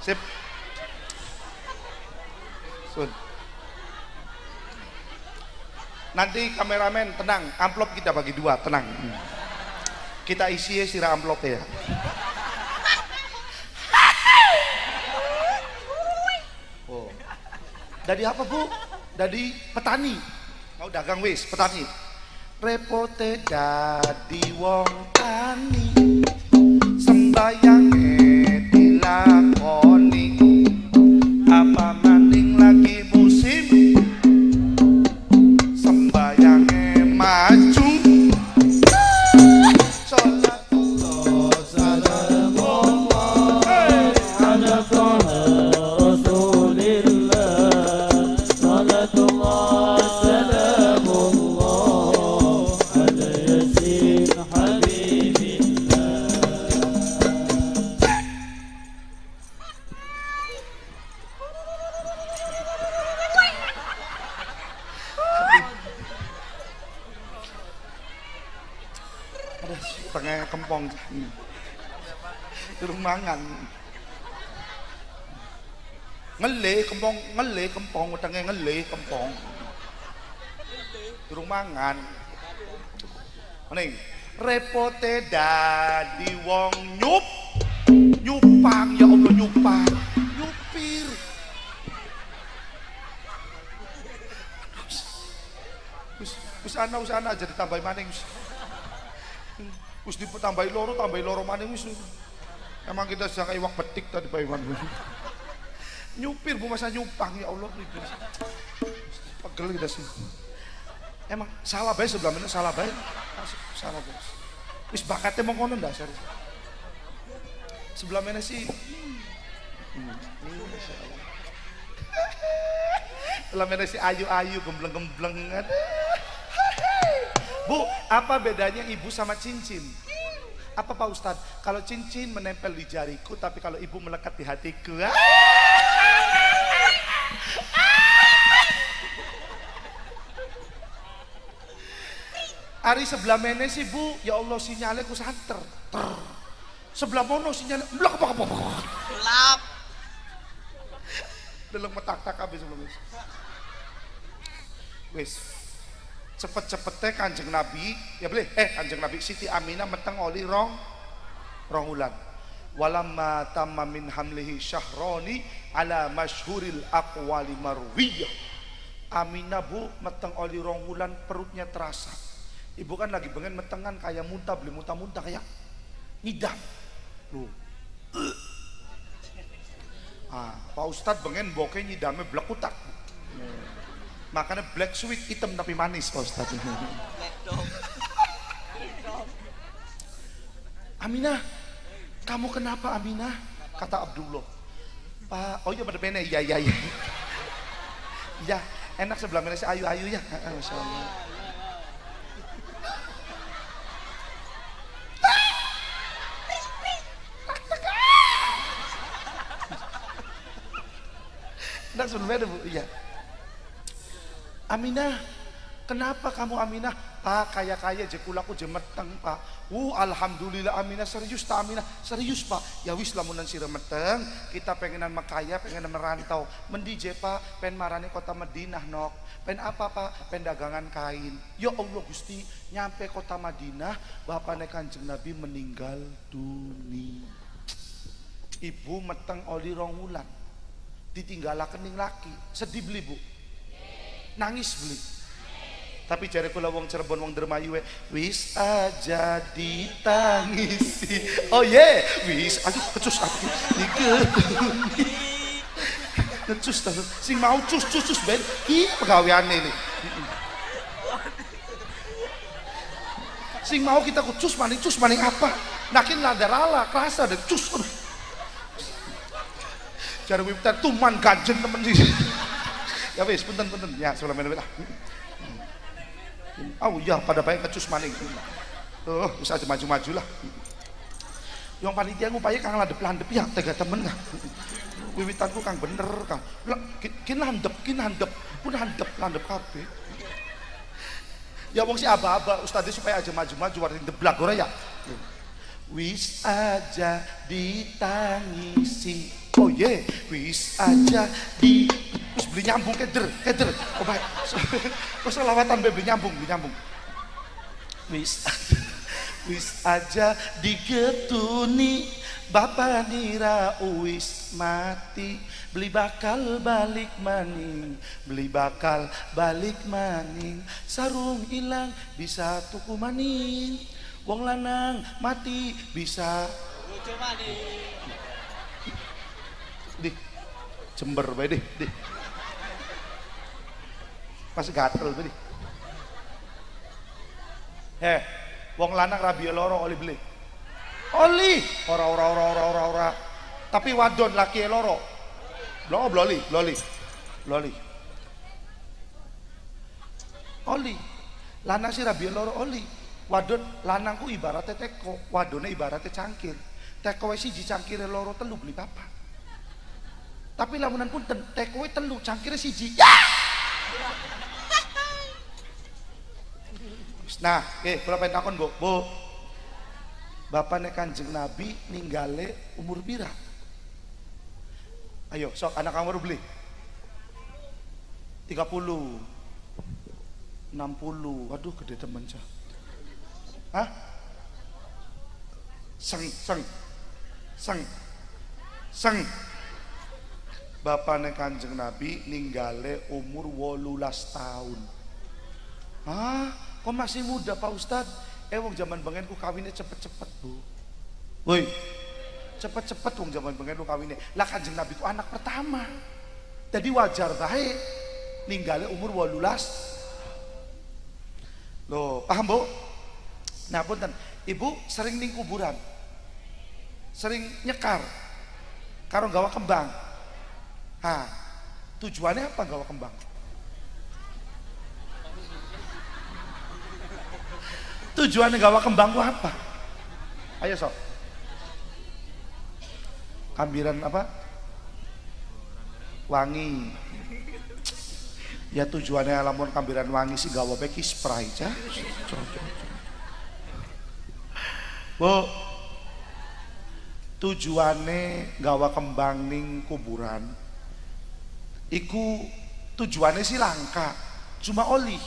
sip sun. Nanti kameramen tenang, amplop kita bagi dua, tenang. Kita isi sirah amplop ya. Oh. Dari apa bu? Dari petani. Mau dagang wis, petani. Repote dadi wong tani, sembayange dilakoni, apa maning lagi musim sembayange maju salatullah salamullah Ala Rasulillah salatullah salamullah ala yasin habibillah. ada tengah kempong durung mangan ngele kempong tengah ngele kempong durung mangan mending repote dadi wong nyupang ya Allah nyupang nyupir usana aja ditambahin maning wis ditambahi loro maning wis emang kita sudah kayak iwak betik tadi Pak Iwan nyupir bu masa nyupang ya Allah pegel kita sih emang salah baik sebelah mana salah baik wis bakatnya mau konon dasar sebelah mana sih sebelah mana sih ayu gembleng Bu, apa bedanya ibu sama cincin? Apa Pak Ustadz? Kalau cincin menempel di jariku, tapi kalau ibu melekat di hatiku. Hari sebelah mana sih Bu? Ya Allah sinyalnya ku santer. Sebelah mono sinyalnya blok apa? Gelap. Deleng metak-tak habis sebelum wis. Wis. Cepet-cepetnya Kanjeng Nabi, ya boleh, Kanjeng Nabi Siti Aminah meteng oli rong ulan. Walamma tamma min hamlihi syahroni ala masyhuril aqwali marwiyah. Aminah bu meteng oli rong ulan perutnya terasa. Ibu kan lagi pengen metengan kayak muntah, beli muntah-muntah kayak ngidam. Loh. Pak Ustadz pengen bokeh nyidamnya blekutak. Makanya black sweet hitam tapi manis Pak Ustadz. Aminah, kamu kenapa Aminah? Kata Abdullah. Pak, oh iya pada pene, iya. Ya, enak sebelah mana si ayu-ayu ya. Masya Allah. Sebenarnya Bu, iya. Aminah, kenapa kamu Aminah? Pak, kaya-kaya je kulaku je meteng Pak. Alhamdulillah Aminah, serius tak Aminah? Serius Pak. Ya wis lamunan sira meteng, kita pengenan makaya, pengenan merantau. Mendi je Pak, pen marane kota Madinah nok. Pen apa Pak? Pen dagangan kain. Ya Allah Gusti, nyampe kota Madinah, bapaknya Kanjeng Nabi meninggal dunia. Ibu meteng oli rong wulan. Ditinggalaken ning laki. Sedih beli Bu. Nangis beli. Tapi jare kula wong Cirebon wong Dermayu wis aja ditangisi. Oh yeah, wis aduh kecus aku. Kecus ta. Sing mau cus ben iki pegaweane ini. Sing mau kita cus maning apa? Nakin ladarala kerasa deh cus. Jare wiwitan tuman ganjen temen sih. Ya wis punten ya sebelum menit lah. Oh iya pada baik kecus maning. Bisa aja maju-maju lah. Yang panitia ngupaya kang landep-landep ya tega temen kang. Wiwitanku kang bener kang. Kin landep pun landep kabeh. Ya wong si aba-aba ustadz supaya aja maju-maju warning deblak ora ya. Wis aja ditangisi. Oh yeah, wis aja terus beli nyambung keder. Oh baik. Kok selawatan beli nyambung. Wis aja digetuni Bapak nira wis mati beli bakal balik maning sarung ilang bisa tuku maning wong lanang mati bisa Bojo maning. Di Jember bae deh. Pas gatel bae. Wong lanang rabi loro oli beli. Oli ora. Tapi wadon laki loro. Bloli. Oli. Lanang si rabi loro oli. Wadon lanangku ibaratnya teko, wadone ibaratnya cangkir. Teko siji cangkire loro telu beli papa. Tapi lamunan pun teko telu cangkire siji. Ya! Nah, kula pengen takon, Bu. Bapaknya Kanjeng Nabi ninggale umur pira? Ayo, sok anak kamu beli. 30. 60. Waduh, gede temen cah. Hah? Seng. Bapaknya Kanjeng Nabi ninggale umur 18 tahun. Kok masih muda Pak Ustadz? Wong zaman bengen ku kawinnya cepet-cepet Bu. Woi, cepet-cepet wong zaman bengen ku kawinnya. Lah Kanjeng Nabi ku anak pertama. Jadi wajar bae ninggale umur 18. Loh, paham Bu? Nah punten, Ibu sering ning kuburan. Sering nyekar. Karo gawa kembang. Tujuannya apa gawa kembang? Tujuannya gawa kembang itu apa? Ayo sok. Kambiran apa? Wangi. Ya tujuannya lamun kambiran wangi sih gawa beki spray cah. Bu, tujuannya gawa kembang ning kuburan. Iku tujuannya sih langka, cuma oli.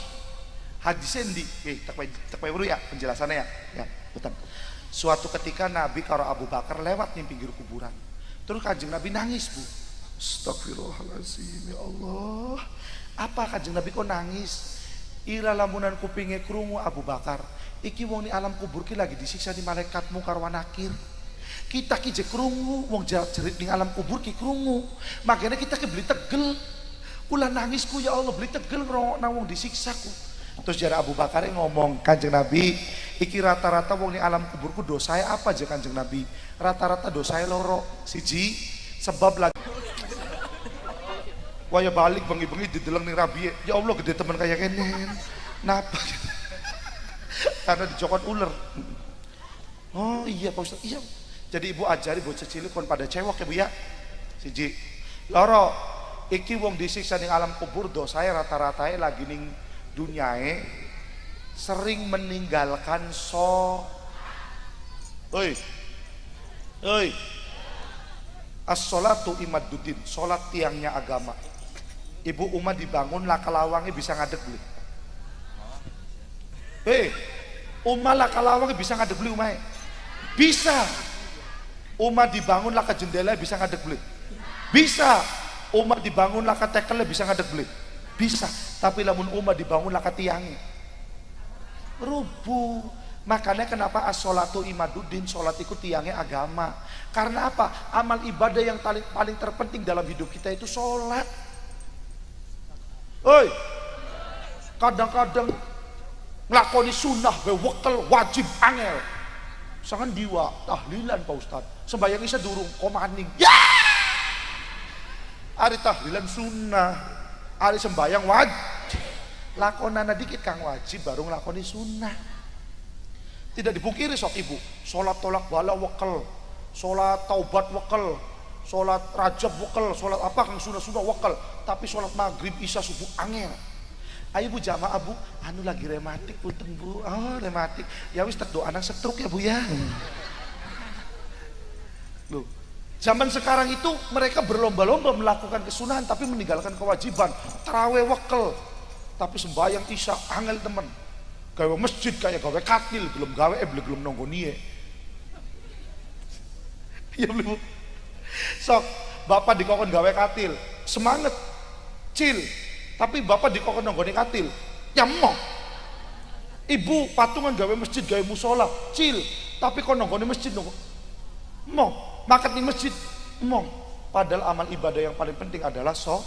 Hadisnya ndi? Tak payah ya penjelasannya ya. Ya, betul. Suatu ketika Nabi karo Abu Bakar lewat di pinggir kuburan. Terus Kanjeng Nabi nangis, Bu. Astagfirullahaladzim, ya Allah. Apa Kanjeng Nabi kok nangis? Ira lamunan kupinge krungu Abu Bakar. Iki wong ni alam kubur ki lagi disiksa di malaikatmu karo nakir. Kita ki je krungu wong jerit ning alam kubur ki krungu. Makanya kita ki beli tegel. Ulah nangisku ya Allah beli tegel ngrungokna wong disiksaku. Terus jare Abu Bakar ngomong, Kanjeng Nabi, iki rata-rata wong ning alam kuburku dosae apa aja Kanjeng Nabi? Rata-rata dosae loro. Siji sebab lagi waya balik bengi-bengi dideleng ning rabi. Ya Allah gede temen kayak kene. Napa? Karena dicokot ular. Oh iya Pak Ustaz, iya. Jadi ibu ajari bocah cilik kon pada cewek ya Bu ya. Siji. Loro iki wong disiksa ning alam kubur dosae rata-ratae lagi ning dunyae sering meninggalkan oi as-sholatu imaduddin, sholat tiangnya agama. Ibu Uma dibangun lakalawangnya bisa ngadeg beli. Uma lakalawangnya bisa ngadeg beli Uma. Bisa. Uma dibangun laka jendela bisa ngadeg beli. Bisa. Uma dibangun laka tekelnya bisa ngadeg beli. Bisa. Tapi lamun Uma dibangun laka tiangnya rubuh. Makanya kenapa as-sholatu imaduddin, sholat itu tiangnya agama. Karena apa? Amal ibadah yang paling terpenting dalam hidup kita itu sholat. Kadang-kadang ngelakoni sunnah wekel wajib angel. Sangan diwa tahlilan Pak Ustad. Sembayang isa durung komaning. Ya! Ari tahlilan sunnah, ari sembayang wajib. Lakonana dikit kang wajib baru ngelakoni sunnah. Tidak dipungkiri sok ibu, sholat tolak bala wekel, sholat taubat wekel, sholat rajab wekel, sholat apa kang sunnah wekel, tapi sholat maghrib isya subuh angel. Ayo bu jamaah bu, anu lagi rematik punten bu, oh rematik, ya wis terdoa anak setruk ya bu ya. Loh, zaman sekarang itu mereka berlomba-lomba melakukan kesunahan tapi meninggalkan kewajiban, taraweh wekel, tapi sembahyang isya angel temen. Gawe masjid kayak gawe katil belum gawe belum nonggoni ya belum sok bapak dikokon gawe katil semangat cil tapi bapak dikokon nonggoni katil ya mau ibu patungan gawe masjid gawe musola cil tapi kok nonggoni masjid nonggo mau makan di masjid mau padahal amal ibadah yang paling penting adalah sholat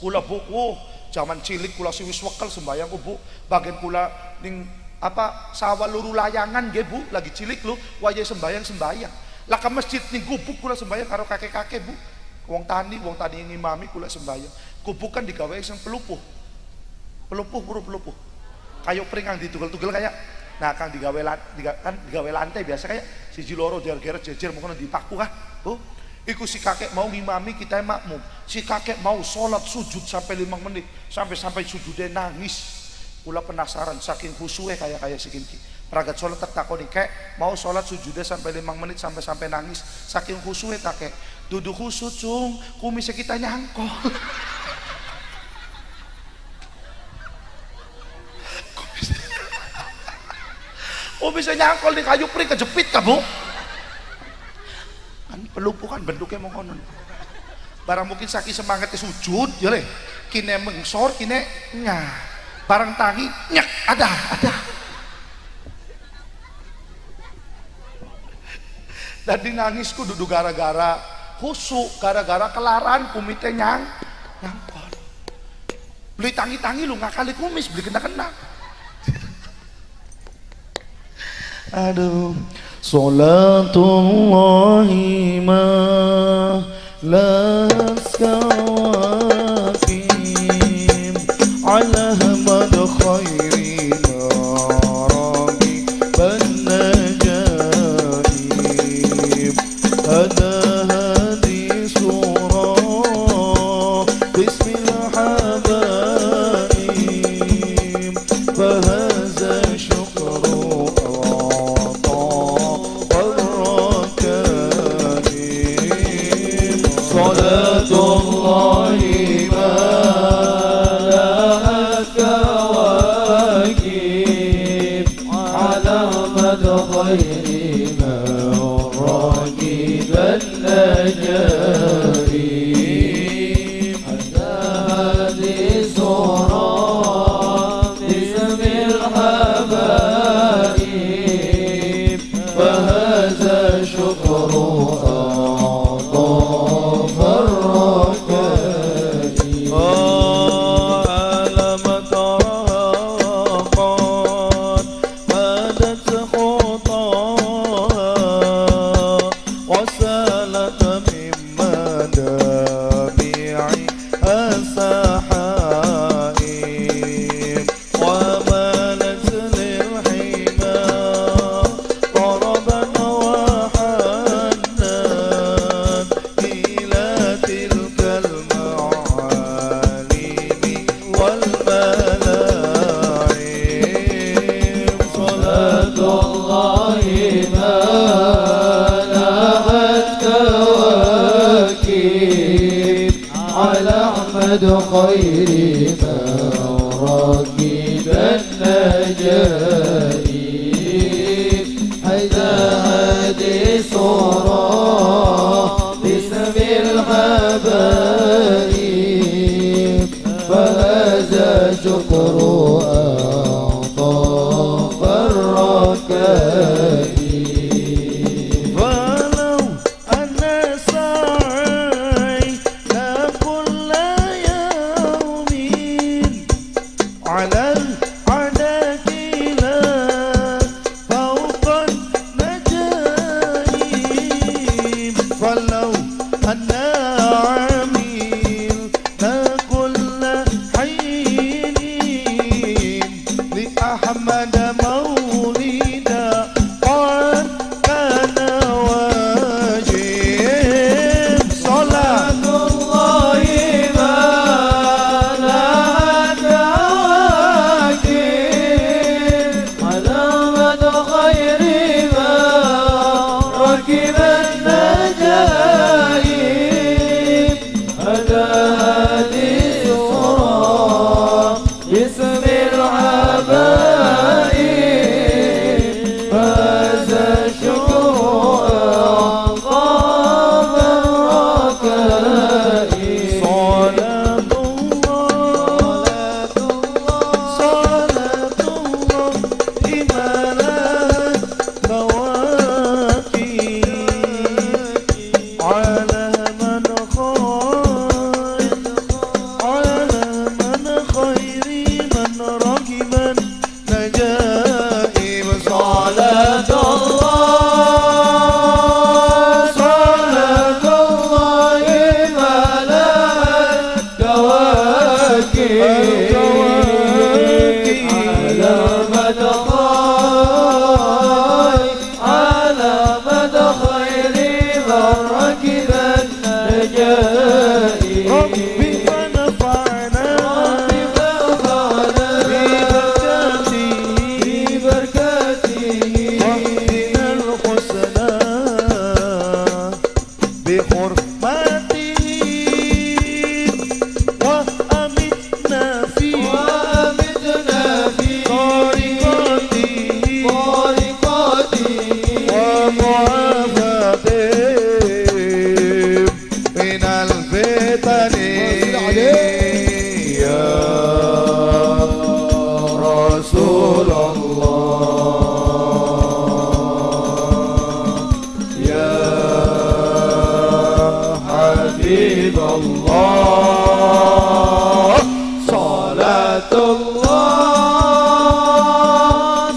kula buku zaman cilik kula siwis wekel sembayang bu bagian kula ning apa sawah luru layangan nggih bu lagi cilik lu wajah sembayang lah ke masjid ning gubuk kula sembayang karo kakek-kakek bu wong tani yang ngimami kula sembayang gubuk kan digawe sing pelupuh kayu pring ditugel-tugel kayak nah kang digawe lantai biasa kayak siji loro ger-ger jejer mungkin dipaku kah bu iku si kakek mau ngimami kita makmum si kakek mau sholat sujud sampai 5 menit sampai sujudnya nangis kula penasaran saking khusyuke kayak si kinki pragat sholat tertakoni kek mau sholat sujudnya sampai 5 menit sampai nangis saking khusyuke kakek duduk khusyuk cung kumisnya kita nyangkol kumisnya nyangkol di kayu pring kejepit kamu pelupuh kan bentuknya mau konon barang mungkin saking semangatnya sujud ya le kine mengsor kine nyah barang tangi nyak ada tadi nangisku duduk gara-gara khusuk gara-gara kelaran kumite nyangkol beli tangi-tangi lu ngakali kumis beli kena-kena aduh Salatullahi ma la kawakim ala hamad khairi marami ban najaib hada hadi surah bismillah habaib fahaza syukru صلاة الله محمد خير من ركب النجائب حيث هدي صورة باسم الحبائب فهذا شكر أعطاف الركائب ولو أن سعينا كل يوم على العناكيل فوق النجائب فلو أن عملنا كل حين لأحمد مولدا قد كان واجب صلاة الله ما لها كواكب على مدى خير ما ركب النجائب هدى هذه الصورة باسم الحبائب هذا شكر أعظم الركائب صلاة الله صلاة الله إمالات كواكب على من خير من ركب النجائب صلاة الله ملأت كواكب على مدى خير من ركب النجائب ربي فنفعنا ببركاته واهدنا الحسنى بحرمته وأمتنا في طريقته ومعافاته من الفتن يا رسول الله يا حبيب الله صلاة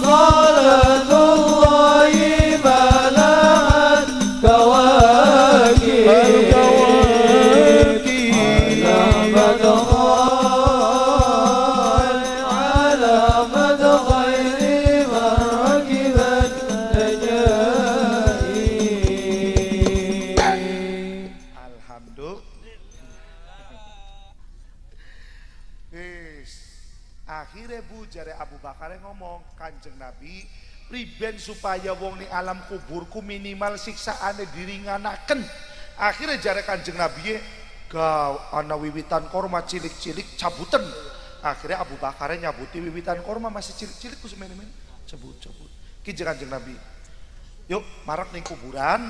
صلاة الله ملأت كواكب على مدى خير من ركب النجائب Alhamdulillah. Akhirnya Bu jare Abu Bakar ngomong Kanjeng Nabi priben supaya wong ning alam kuburku minimal siksaane diringanaken. Akhirnya jare Kanjeng Nabi ga ana wiwitan korma cilik-cilik cabutan. Akhirnya Abu Bakar nyabuti wiwitan korma masih cilik-cilik ku semene-mene cabut-cabut. Ki Kanjeng Nabi. Yuk marak ning kuburan.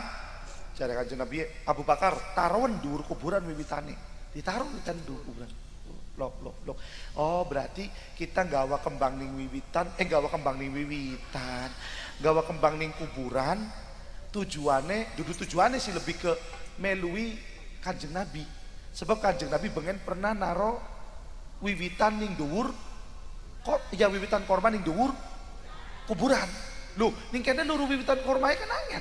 Jare Kanjeng Nabi Abu Bakar taruhan dhuwur kuburan wiwitane. Ditaruh wiwitan dhuwur kuburan. Loh. Oh berarti kita gawa kembang ning wiwitan, gawa kembang ning wiwitan, gawa kembang ning kuburan. Tujuannya sih lebih ke melui Kanjeng Nabi. Sebab Kanjeng Nabi bengen pernah naro wiwitan ning dhuwur, kok ya wiwitan korban ning dhuwur kuburan. Loh, ning kene luru wiwitan kormae kan angen.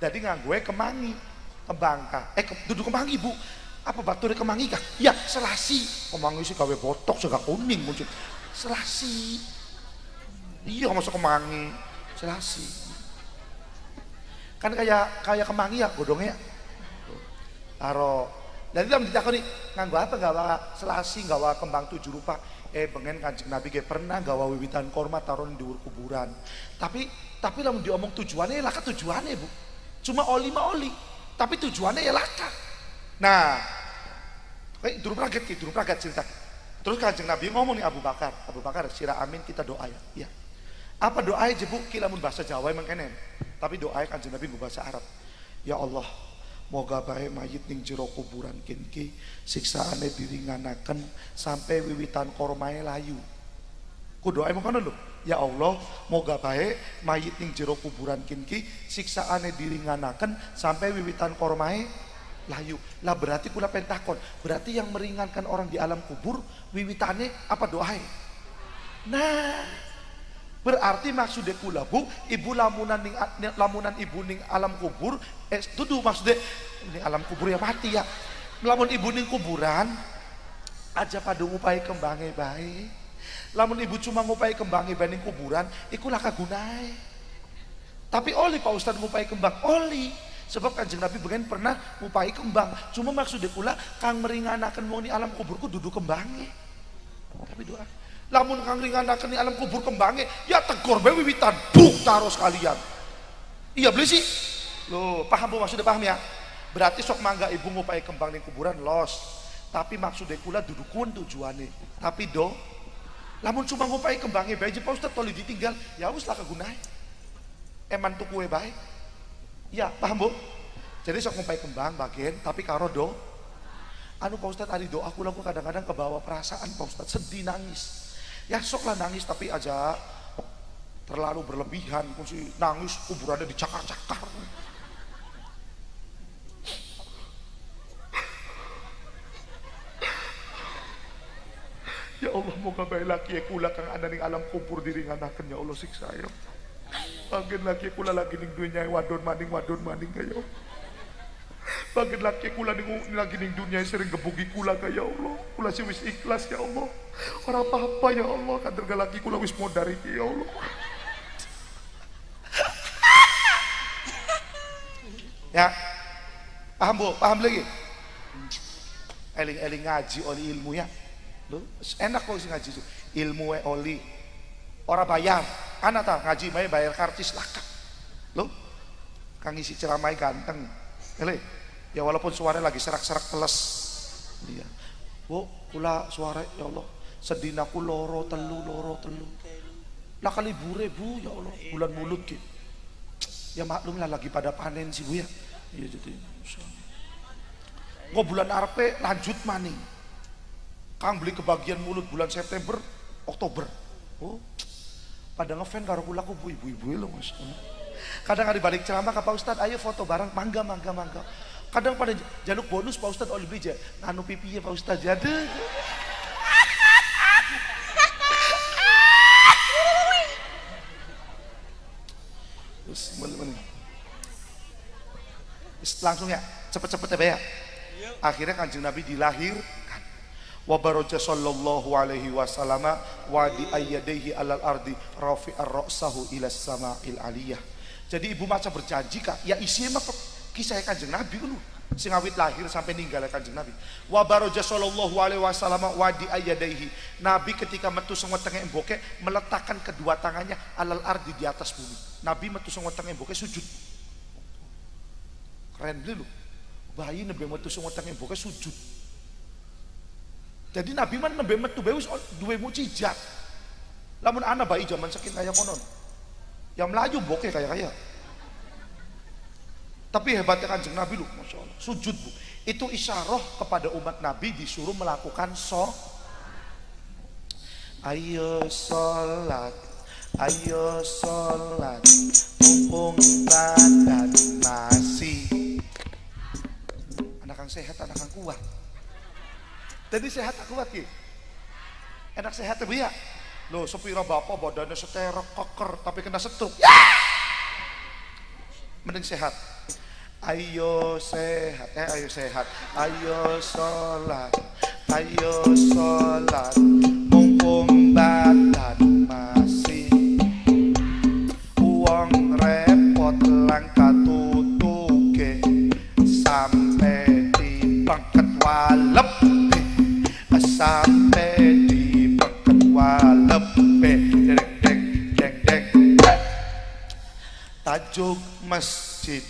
Jadi nganggoe kemangi, kembangka. Duduk kemangi Bu. Apa bature kemangi kah? Ya, selasi. Kemangi sih gawe botok segak kuning muncul. Selasi. Iya masuk kemangi, selasi. Kan kayak kemangi ya godongnya. Taro. Jadi dalam ditakoni nganggo apa gawa selasi, gawa kembang 7 rupa. Bengen Kanjeng Nabi ge pernah gawa wiwitan korma taruh di dhuwur kuburan. Tapi lamun diomong tujuannya ya laka tujuannya Bu. Cuma oli, tapi tujuannya ya laka. Nah, Durung pragat cerita. Terus Kanjeng Nabi ngomong nih Abu Bakar, sira amin kita doa ya. Iya. Apa doanya jebuk kilamun bahasa Jawa emang kenen. Tapi doanya Kanjeng Nabi bahasa Arab. Ya Allah, moga bae mayit ning jero kuburan kinki siksaane diringanaken sampai wiwitan kormae layu. Ku doa emang kono lho. Ya Allah, moga bae mayit ning jero kuburan kinki siksaane diringanaken sampai wiwitan kormae layu. Lah berarti kula pentakon, berarti yang meringankan orang di alam kubur wiwitane apa doae? Nah, berarti maksudnya kula bu, ibu lamunan ibu ning alam kubur, dudu maksudnya ning alam kubur ya mati ya. Lamun ibu ning kuburan aja pada ngupai kembange bae. Lamun ibu cuma ngupai kembange bae ning kuburan, iku lah kagunae. Tapi oli Pak Ustad ngupai kembang, oli. Sebab Kanjeng Nabi pengen pernah ngupai kembang. Cuma maksudnya kula kang meringanaken wong di alam kuburku duduk kembange. Tapi doa. Lamun kang ringanaken di alam kubur kembange, ya tegor bae wiwitan, buk taruh sekalian. Iya beli sih. Loh, paham bu maksudnya paham ya? Berarti sok mangga ibu ngupai kembang di kuburan los. Tapi maksudnya kula dudukun tujuane. Tapi lamun cuma ngupai kembange bae Pak Ustaz toli ditinggal, ya wis lah kagunai. Eman tuku bae. Ya, paham bu? Jadi sok ngupai kembang bagian, tapi karo anu Pak Ustadz ari doa kula kadang-kadang kebawa perasaan Pak Ustadz, sedih nangis. Ya sok lah nangis tapi aja terlalu berlebihan, kunci nangis kuburannya dicakar-cakar. Ya Allah, moga bae laki kula kang ana ning alam kubur diringanaken ya Allah siksa ya. Bagian laki kula lagi ning dunia wadon maning kaya. Bagian laki kula lagi ning dunia sering gebuki kula kaya Allah. Kula sih wis ikhlas ya Allah. Ora apa-apa ya Allah, kader laki kula wis modari ya Allah. Ya. Paham bu? Paham lagi? Eling-eling ngaji oli ilmu ya. Loh, enak kok sih ngaji itu. Ilmu oli. Ora bayar. Anak tak ngaji bayar karcis laka. Loh, kang isi ceramai ganteng. Ya walaupun suaranya lagi serak-serak teles. Iya. Bu, kula suara ya Allah. Sedinaku loro telu. Lah kali bure bu ya Allah. Bulan mulut gitu. Ya maklum lah lagi pada panen sih bu ya. Iya jadi. Kok bulan arpe lanjut maning. Kang beli kebagian mulut bulan September, Oktober. Oh. Pada ngefan karo kula ku ibu-ibu lho Mas. Kadang ada balik ceramah ke Pak Ustad, ayo foto bareng, mangga. Kadang pada jaluk bonus Pak Ustad oli bija, nganu pipi ya Pak Ustad jadi. Terus langsung ya, cepet-cepet ya. Akhirnya Kanjeng Nabi dilahirkan. Wa baraja sallallahu alaihi wasallam wa di ayyadaihi alal ardi rafi'ar ra'sahu ila sama'il aliyah. Jadi ibu maca berjanji kak, ya isinya mah kisah Kanjeng Nabi dulu. Sing awit lahir sampai ninggal Kanjeng Nabi. Wa baraja sallallahu alaihi wasallam wa di ayyadaihi. Nabi ketika metu sing wetenge emboke meletakkan kedua tangannya alal ardi di atas bumi. Nabi metu sing wetenge emboke sujud. Keren dulu. Bayi nabi metu sing wetenge emboke sujud. Jadi Nabi man nembe metu bae wis duwe mukjizat. Lamun ana bayi zaman saking kaya konon. Yang melaju boke kaya. Tapi hebatnya Kanjeng Nabi lu, Masya Allah. Sujud bu. Itu isyarah kepada umat Nabi disuruh melakukan ayo sholat, mumpung badan masih. Anak kang sehat, anak kang kuat. Jadi sehat aku kuat ki. Enak sehat bu ya. Loh sepira bapak badannya seterek koker tapi kena stroke. Ya! Mending sehat. Ayo sehat, ayo sholat, mumpung badan masih. Uang repot langkah tutuke sampai di bangket walep. Sampai di bangket walepe dek tajuk masjid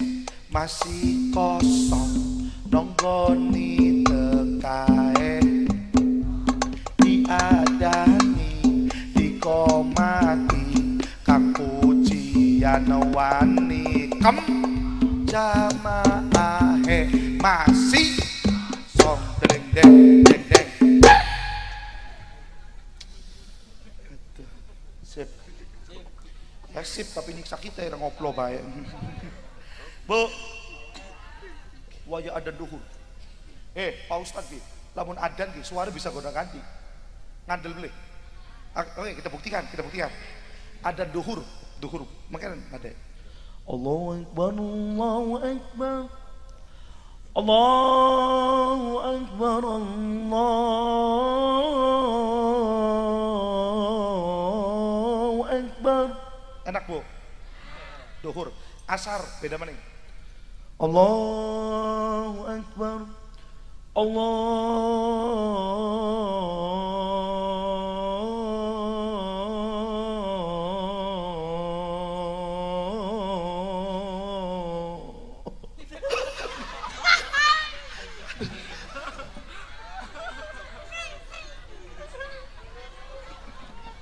masih kosong nonggoni tekae wani kem jamaahe masih song deng deng deng deng. Sip. Ya sip tapi nyiksa kita yang ngoplo bae. Bu. Waya ada duhur. Pak Ustadz ki, lamun adan ki suara bisa goda ganti. Ngandel beli. Oke, kita buktikan. Ada duhur, makanya ada. Allahu Akbar, Allahu Akbar. Allahu Akbar, Allahu Akbar. Enak bu. Duhur, asar beda mana? Allahu Akbar,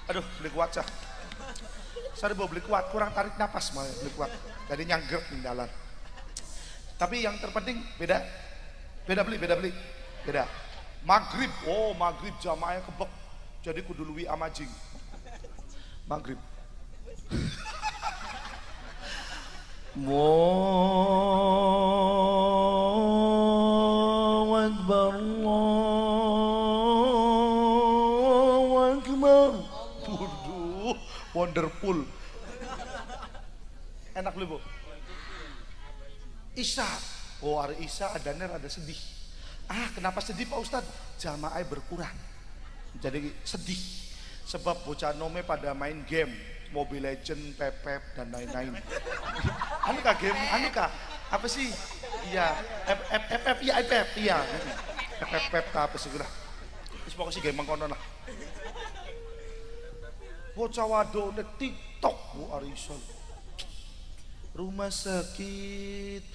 Aduh, beli kuat sah. Saya mau beli kuat, kurang tarik napas malah beli kuat. Jadi nyangger tinggalan. Tapi yang terpenting beda beli. Maghrib, maghrib jamaahnya kebek. Jadi kudu luwi amajing. Maghrib. Allahu Akbar, Allahu Akbar. Waduh, wonderful. Enak beli bu. Isya, hari Isya adanya rada sedih. Kenapa sedih Pak Ustadz? Jamaah berkurang. Jadi sedih. Sebab bocah nome pada main game, Mobile Legend, Pepep dan lain-lain. Anu kah game? Apa sih? Iya, FF, iya FF, iya. Pep apa sih udah. Terus pokoknya sih game mangkono lah. Bocah wadon TikTok bu Arison. Rumah sakit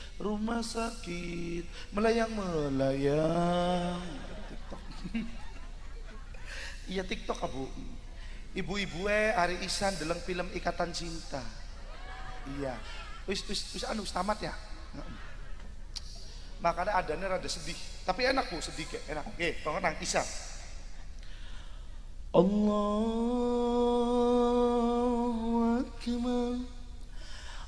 melayang TikTok. Iya TikTok bu. Ibu-ibu hari isan dalam film Ikatan Cinta. Iya. Wis tamat ya. Makanya adanya rada sedih. Tapi enak bu, sedih kayak enak. Oke, pengenang isan. Allahu Akbar.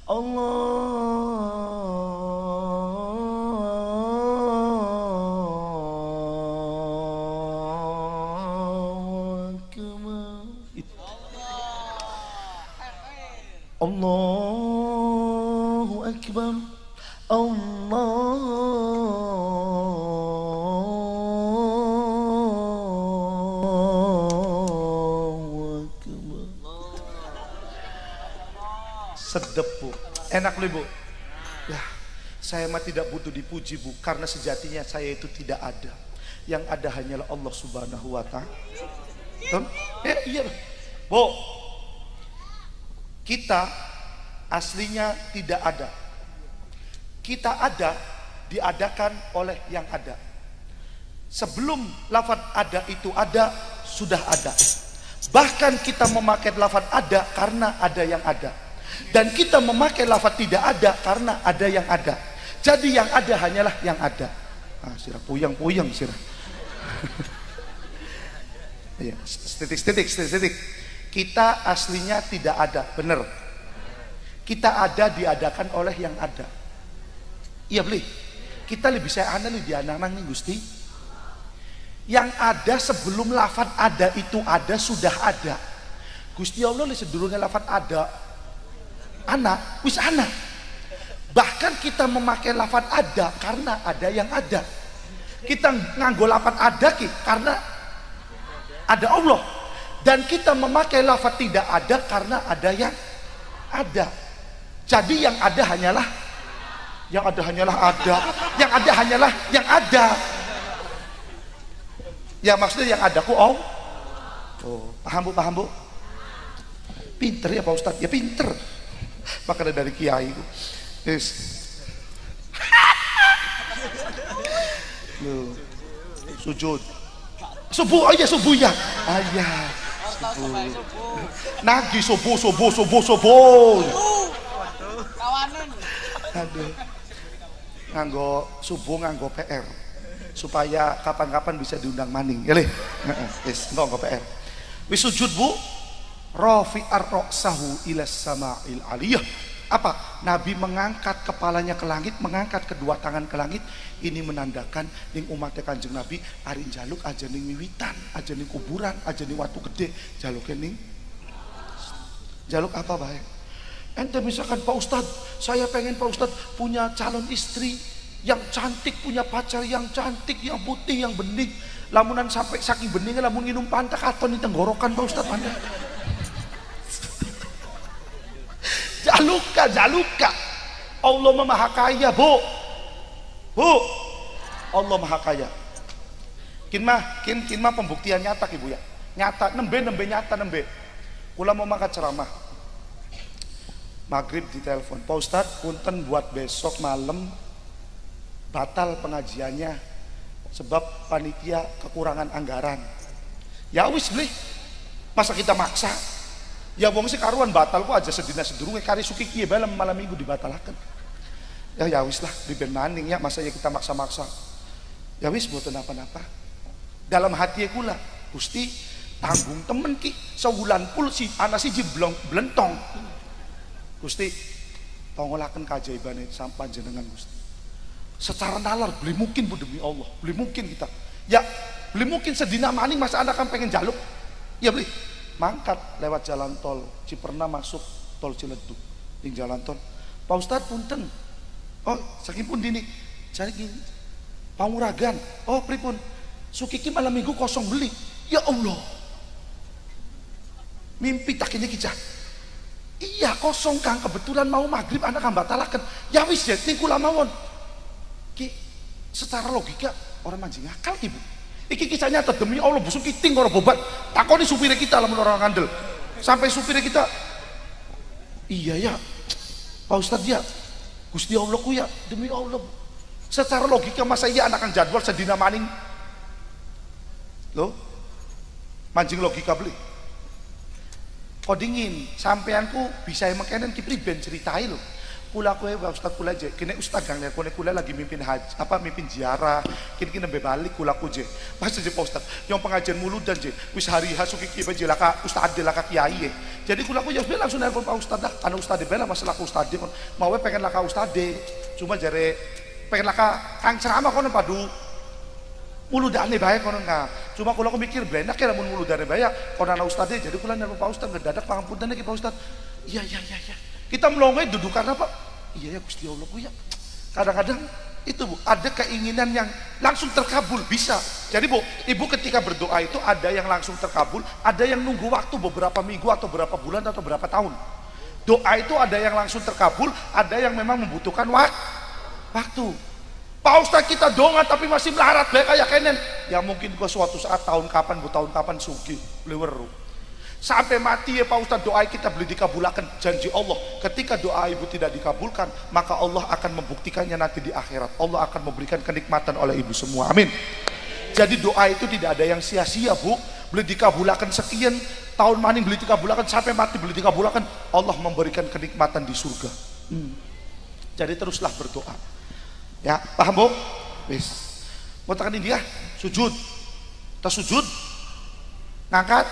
Allahu Akbar. Allahu Akbar. Sedep bu, enak lu bu. Ya, saya mah tidak butuh dipuji bu, karena sejatinya saya itu tidak ada. Yang ada hanyalah Allah Subhanahu Wa Ta'ala. Iya bu. Kita aslinya tidak ada. Kita ada diadakan oleh yang ada. Sebelum lafaz ada itu ada, sudah ada. Bahkan kita memakai lafaz ada karena ada yang ada. Dan kita memakai lafaz tidak ada karena ada yang ada. Jadi yang ada hanyalah yang ada. Sirah puyang sirah. Ya, titik. Kita aslinya tidak ada, benar. Kita ada diadakan oleh yang ada. Iya beli. Kita lebih saya aneh di anak nih Gusti. Yang ada sebelum lafaz ada itu ada sudah ada. Gusti Allah sedurunge lafaz ada. Anak, wis anak. Bahkan kita memakai lafaz ada karena ada yang ada. Kita nganggo lafaz ada karena ada Allah. Dan kita memakai lafaz tidak ada karena ada yang ada. Jadi yang ada hanyalah ada. Yang ada hanyalah yang ada. Ya maksudnya yang ada oh, paham bu? Pinter ya Pak Ustadz, ya pinter. Makanya dari kiai itu. Yes. Sujud. Subuh ya. Nagi subuh. panen. Aduh. Nganggo subuh nganggo PR supaya kapan-kapan bisa diundang maning. Ya leh. Wis nganggo PR. Wis sujud Bu. Rafi'ar ra'sahu ila sama'il aliyah. Apa? Nabi mengangkat kepalanya ke langit, mengangkat kedua tangan ke langit. Ini menandakan ning umatnya Kanjeng Nabi ari jaluk aja ning wiwitan, aja ning kuburan, aja ning watu gede, jaluknya ning jaluk apa bae. Ente misalkan Pak Ustadz, saya pengen Pak Ustadz punya calon istri yang cantik, punya pacar yang cantik, yang putih, yang bening. Lamunan sampai saking beningnya lamun minum pantak aton di tenggorokan Pak Ustadz Anda. Jaluka. Allah Maha Kaya, Bu. Allah Maha Kaya. Kin mah pembuktian nyata Ibu ya. Nyata nembe nyata nembe. Kula mau makan ceramah. Maghrib ditelepon, Pak Ustadz punten buat besok malam batal pengajiannya sebab panitia kekurangan anggaran. Ya wis beli, masa kita maksa? Ya wong sih karuan batal kok aja sedina sedurunge kari sukiki bae malam minggu dibatalaken. Ya wis lah diben maning ya, masa ya kita maksa-maksa. Ya wis mboten apa-apa. Dalam hati kula, Gusti tanggung temen ki sewulan pul si anak siji blentong. Gusti tongolaken kajaibane sampan jenengan Gusti. Secara nalar beli mungkin Bu demi Allah, beli mungkin kita. Ya, beli mungkin sedina maning masa Anda kan pengen jaluk. Ya beli. Mangkat lewat jalan tol Ciperna masuk tol Ciledug di jalan tol. Pak Ustadz punten. Oh, saking pun dini. Cari gini. Panguragan. Oh, pripun. Sukiki malam minggu kosong beli. Ya Allah. Mimpi tak ini kijah. Iya kosong Kang, kebetulan mau maghrib anak kan batalakan. Ya wis ya, tingkula mawon. Ki, secara logika orang mancing akal Ibu. Iki kisahnya demi Allah busuk kiting orang bobat. Takoni supirnya kita lamun orang ngandel. Sampai supirnya kita, iya ya, Pak Ustadz ya, Gusti Allah ku ya, demi Allah. Secara logika masa iya anak jadwal sedina maning. Loh, mancing logika beli. Kok dingin, sampeanku bisa emang kenen kipri ben ceritain loh. Kula kowe Ustaz kula je, kene Ustaz gang kula lagi mimpin haji, mimpin ziarah, kini nembe balik kula ku je. Pas je Pak Ustaz, yang pengajian muludan je, wis hari hasuki ki je laka Ustaz de laka kiai. Jadi kula ku ya langsung nelpon Pak Ustaz dah, anu Ustaz de bela masalah Ustaz de kon. Mau pengen laka Ustaz de, cuma jare pengen laka kang ceramah kono padu muludane bae kono enggak. Cuma kula ku mikir blenak ya lamun muludane bae kono ana Ustaz de, jadi kula nelpon Pak Ustaz ngedadak pangapunten iki Pak Ustaz. Iya. Kita melongo duduk karena apa? Iya ya Gusti Allah Bu ya. Kadang-kadang itu Bu, ada keinginan yang langsung terkabul bisa. Jadi Bu, Ibu ketika berdoa itu ada yang langsung terkabul, ada yang nunggu waktu beberapa minggu atau berapa bulan atau berapa tahun. Doa itu ada yang langsung terkabul, ada yang memang membutuhkan waktu. Pak Ustaz kita doa tapi masih melarat bae kayak kenen. Ya mungkin ke suatu saat tahun kapan sugih leweru. Sampai mati ya Pak Ustaz doa kita boleh dikabulkan janji Allah. Ketika doa Ibu tidak dikabulkan, maka Allah akan membuktikannya nanti di akhirat. Allah akan memberikan kenikmatan oleh Ibu semua. Amin. Jadi doa itu tidak ada yang sia-sia Bu. Boleh dikabulkan sekian tahun maning boleh dikabulkan sampai mati boleh dikabulkan. Allah memberikan kenikmatan di surga. Jadi teruslah berdoa. Ya, paham Bu? Wis. Mau tekan dia sujud. Kita sujud. Ngangkat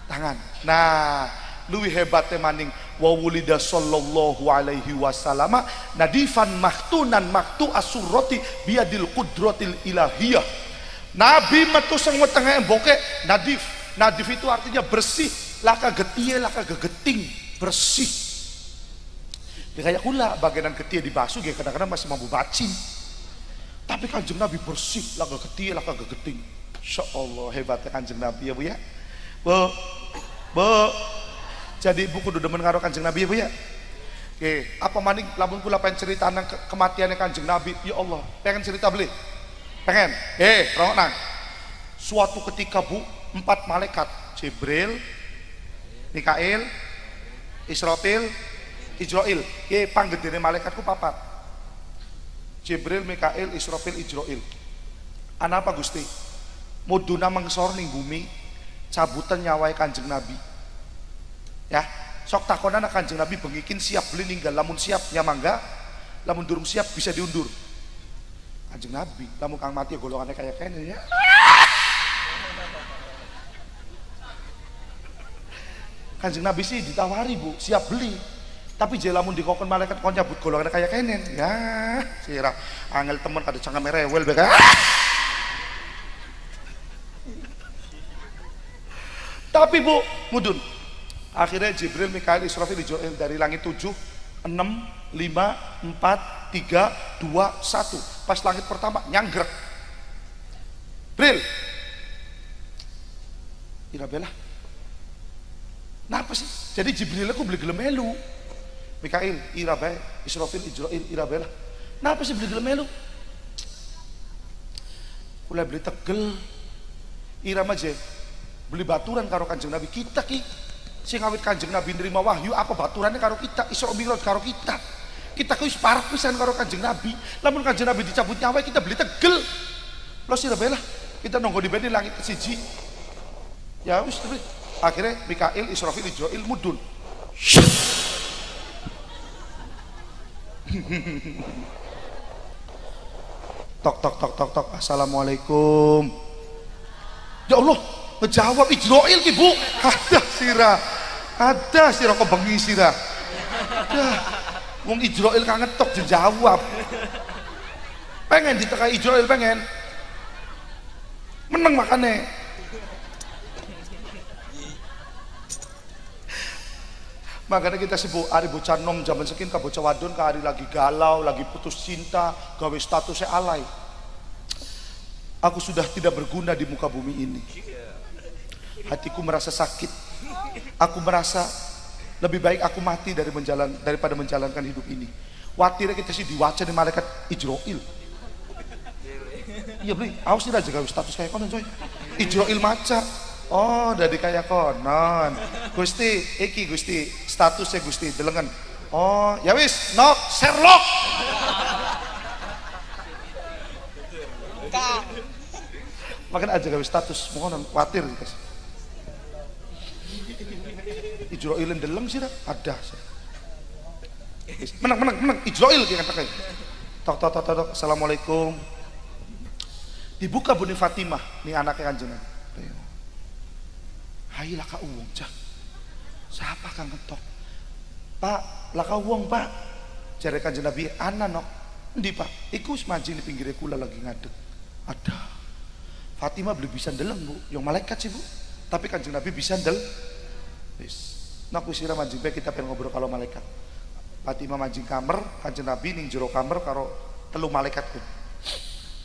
tangan. Nah, luwih hebatnya maning wa wulida sallallahu alaihi wasallam nadifan mahtunan maktu asurrati biadil qudratil ilahiyah. Nabi metu sing wetenge emboke nadif itu artinya bersih, laka getie laka gegeting, bersih. Kayak kula bagian getie dibasuh ya kadang-kadang masih mampu bacin. Tapi Kanjeng Nabi bersih, laka getie laka gegeting. Insyaallah hebatnya Kanjeng Nabi ya Bu ya. Bu, jadi Ibu kudu demen karo Kanjeng Nabi ya Bu ya. Oke, apa maning lamun kula pengen cerita nang kematiannya Kanjeng Nabi, ya Allah, pengen cerita beli. Pengen. Rongok. Suatu ketika Bu, 4 malaikat, Jibril, Mikail, Israfil, Ijrail. Panggedene malaikatku 4. Jibril, Mikail, Israfil, Ijrail. Ana apa Gusti? Muduna mengsor ning bumi cabutan nyawai Kanjeng Nabi. Ya, sok takonan Kanjeng Nabi bengikin siap beli ninggal, lamun siap ya mangga, lamun durung siap bisa diundur. Kanjeng Nabi lamun kang mati golongannya kayak kene ya. Kanjeng Nabi sih ditawari Bu, siap beli. Tapi je lamun dikokon malaikat kon nyabut golongannya kayak kene. Ya, sirah angel temen kada cangkem rewel beka. Tapi Bu, mudun. Akhirnya Jibril, Mikail, Israfil, Israil dari langit 7, 6, 5, 4, 3, 2, 1. Pas langit pertama nyanggrek. Bril. Irabela. Napa sih? Jadi Jibril aku beli gelem melu. Mikail, Irabe, Israfil, Israil, Irabela. Napa sih beli gelem melu? Kula beli tegel. Irama aja beli baturan karo Kanjeng Nabi kita ki. Sing awit Kanjeng Nabi nerima wahyu apa baturannya karo kita, Isra Mi'raj karo kita. Kita kuwi parek pisan karo Kanjeng Nabi. Lamun Kanjeng Nabi dicabut nyawa kita beli tegel. Lo Irabela. Kita nonggo di bedi langit siji. Ya wis terus. Akhirnya Mikail, Israfil, Israil mudun. Tok tok tok tok tok. Assalamualaikum. Ya Allah, ngejawab Israil ki Bu. Ada sirah kok bengi sirah. Dah, wong Israil kang ngetok dijawab. Pengen ditekai Israil pengen. Meneng makane. Makanya kita sebut hari bocah nom zaman sekin ka bocah wadon ka hari lagi galau, lagi putus cinta, gawe statusnya alay. Aku sudah tidak berguna di muka bumi ini. Hatiku merasa sakit. Aku merasa lebih baik aku mati daripada menjalankan hidup ini. Watirnya kita sih diwaca di malaikat Israil. Iya beli, awas tidak jaga status kayak konon coy. Israil maca. Oh, dari kayak konon. Gusti, iki Gusti, statusnya Gusti, delengen. Oh, ya wis, nok, Sherlock. Makan aja gawe status, mohon khawatir guys. Israil deleng sih dah, ada. Menang, Israil kayak kata. Tok. Assalamualaikum. Dibuka Buni Fatimah, nih anaknya Kanjeng. Hai laka uang cah. Siapa kang ngetok? Pak, laka uang Pak. Jare Kanjeng Nabi, ana nok. Endi Pak? Iku wis mancing di pinggir kula lagi ngadeg. Ada. Fatimah belum bisa ndeleng Bu, yang malaikat sih Bu. Tapi Kanjeng Nabi bisa ndel. Wis. Nak wis sira mancing bae kita pengen ngobrol kalau malaikat. Fatimah mancing kamar, Kanjeng Nabi ning jero kamar karo telu malaikatku.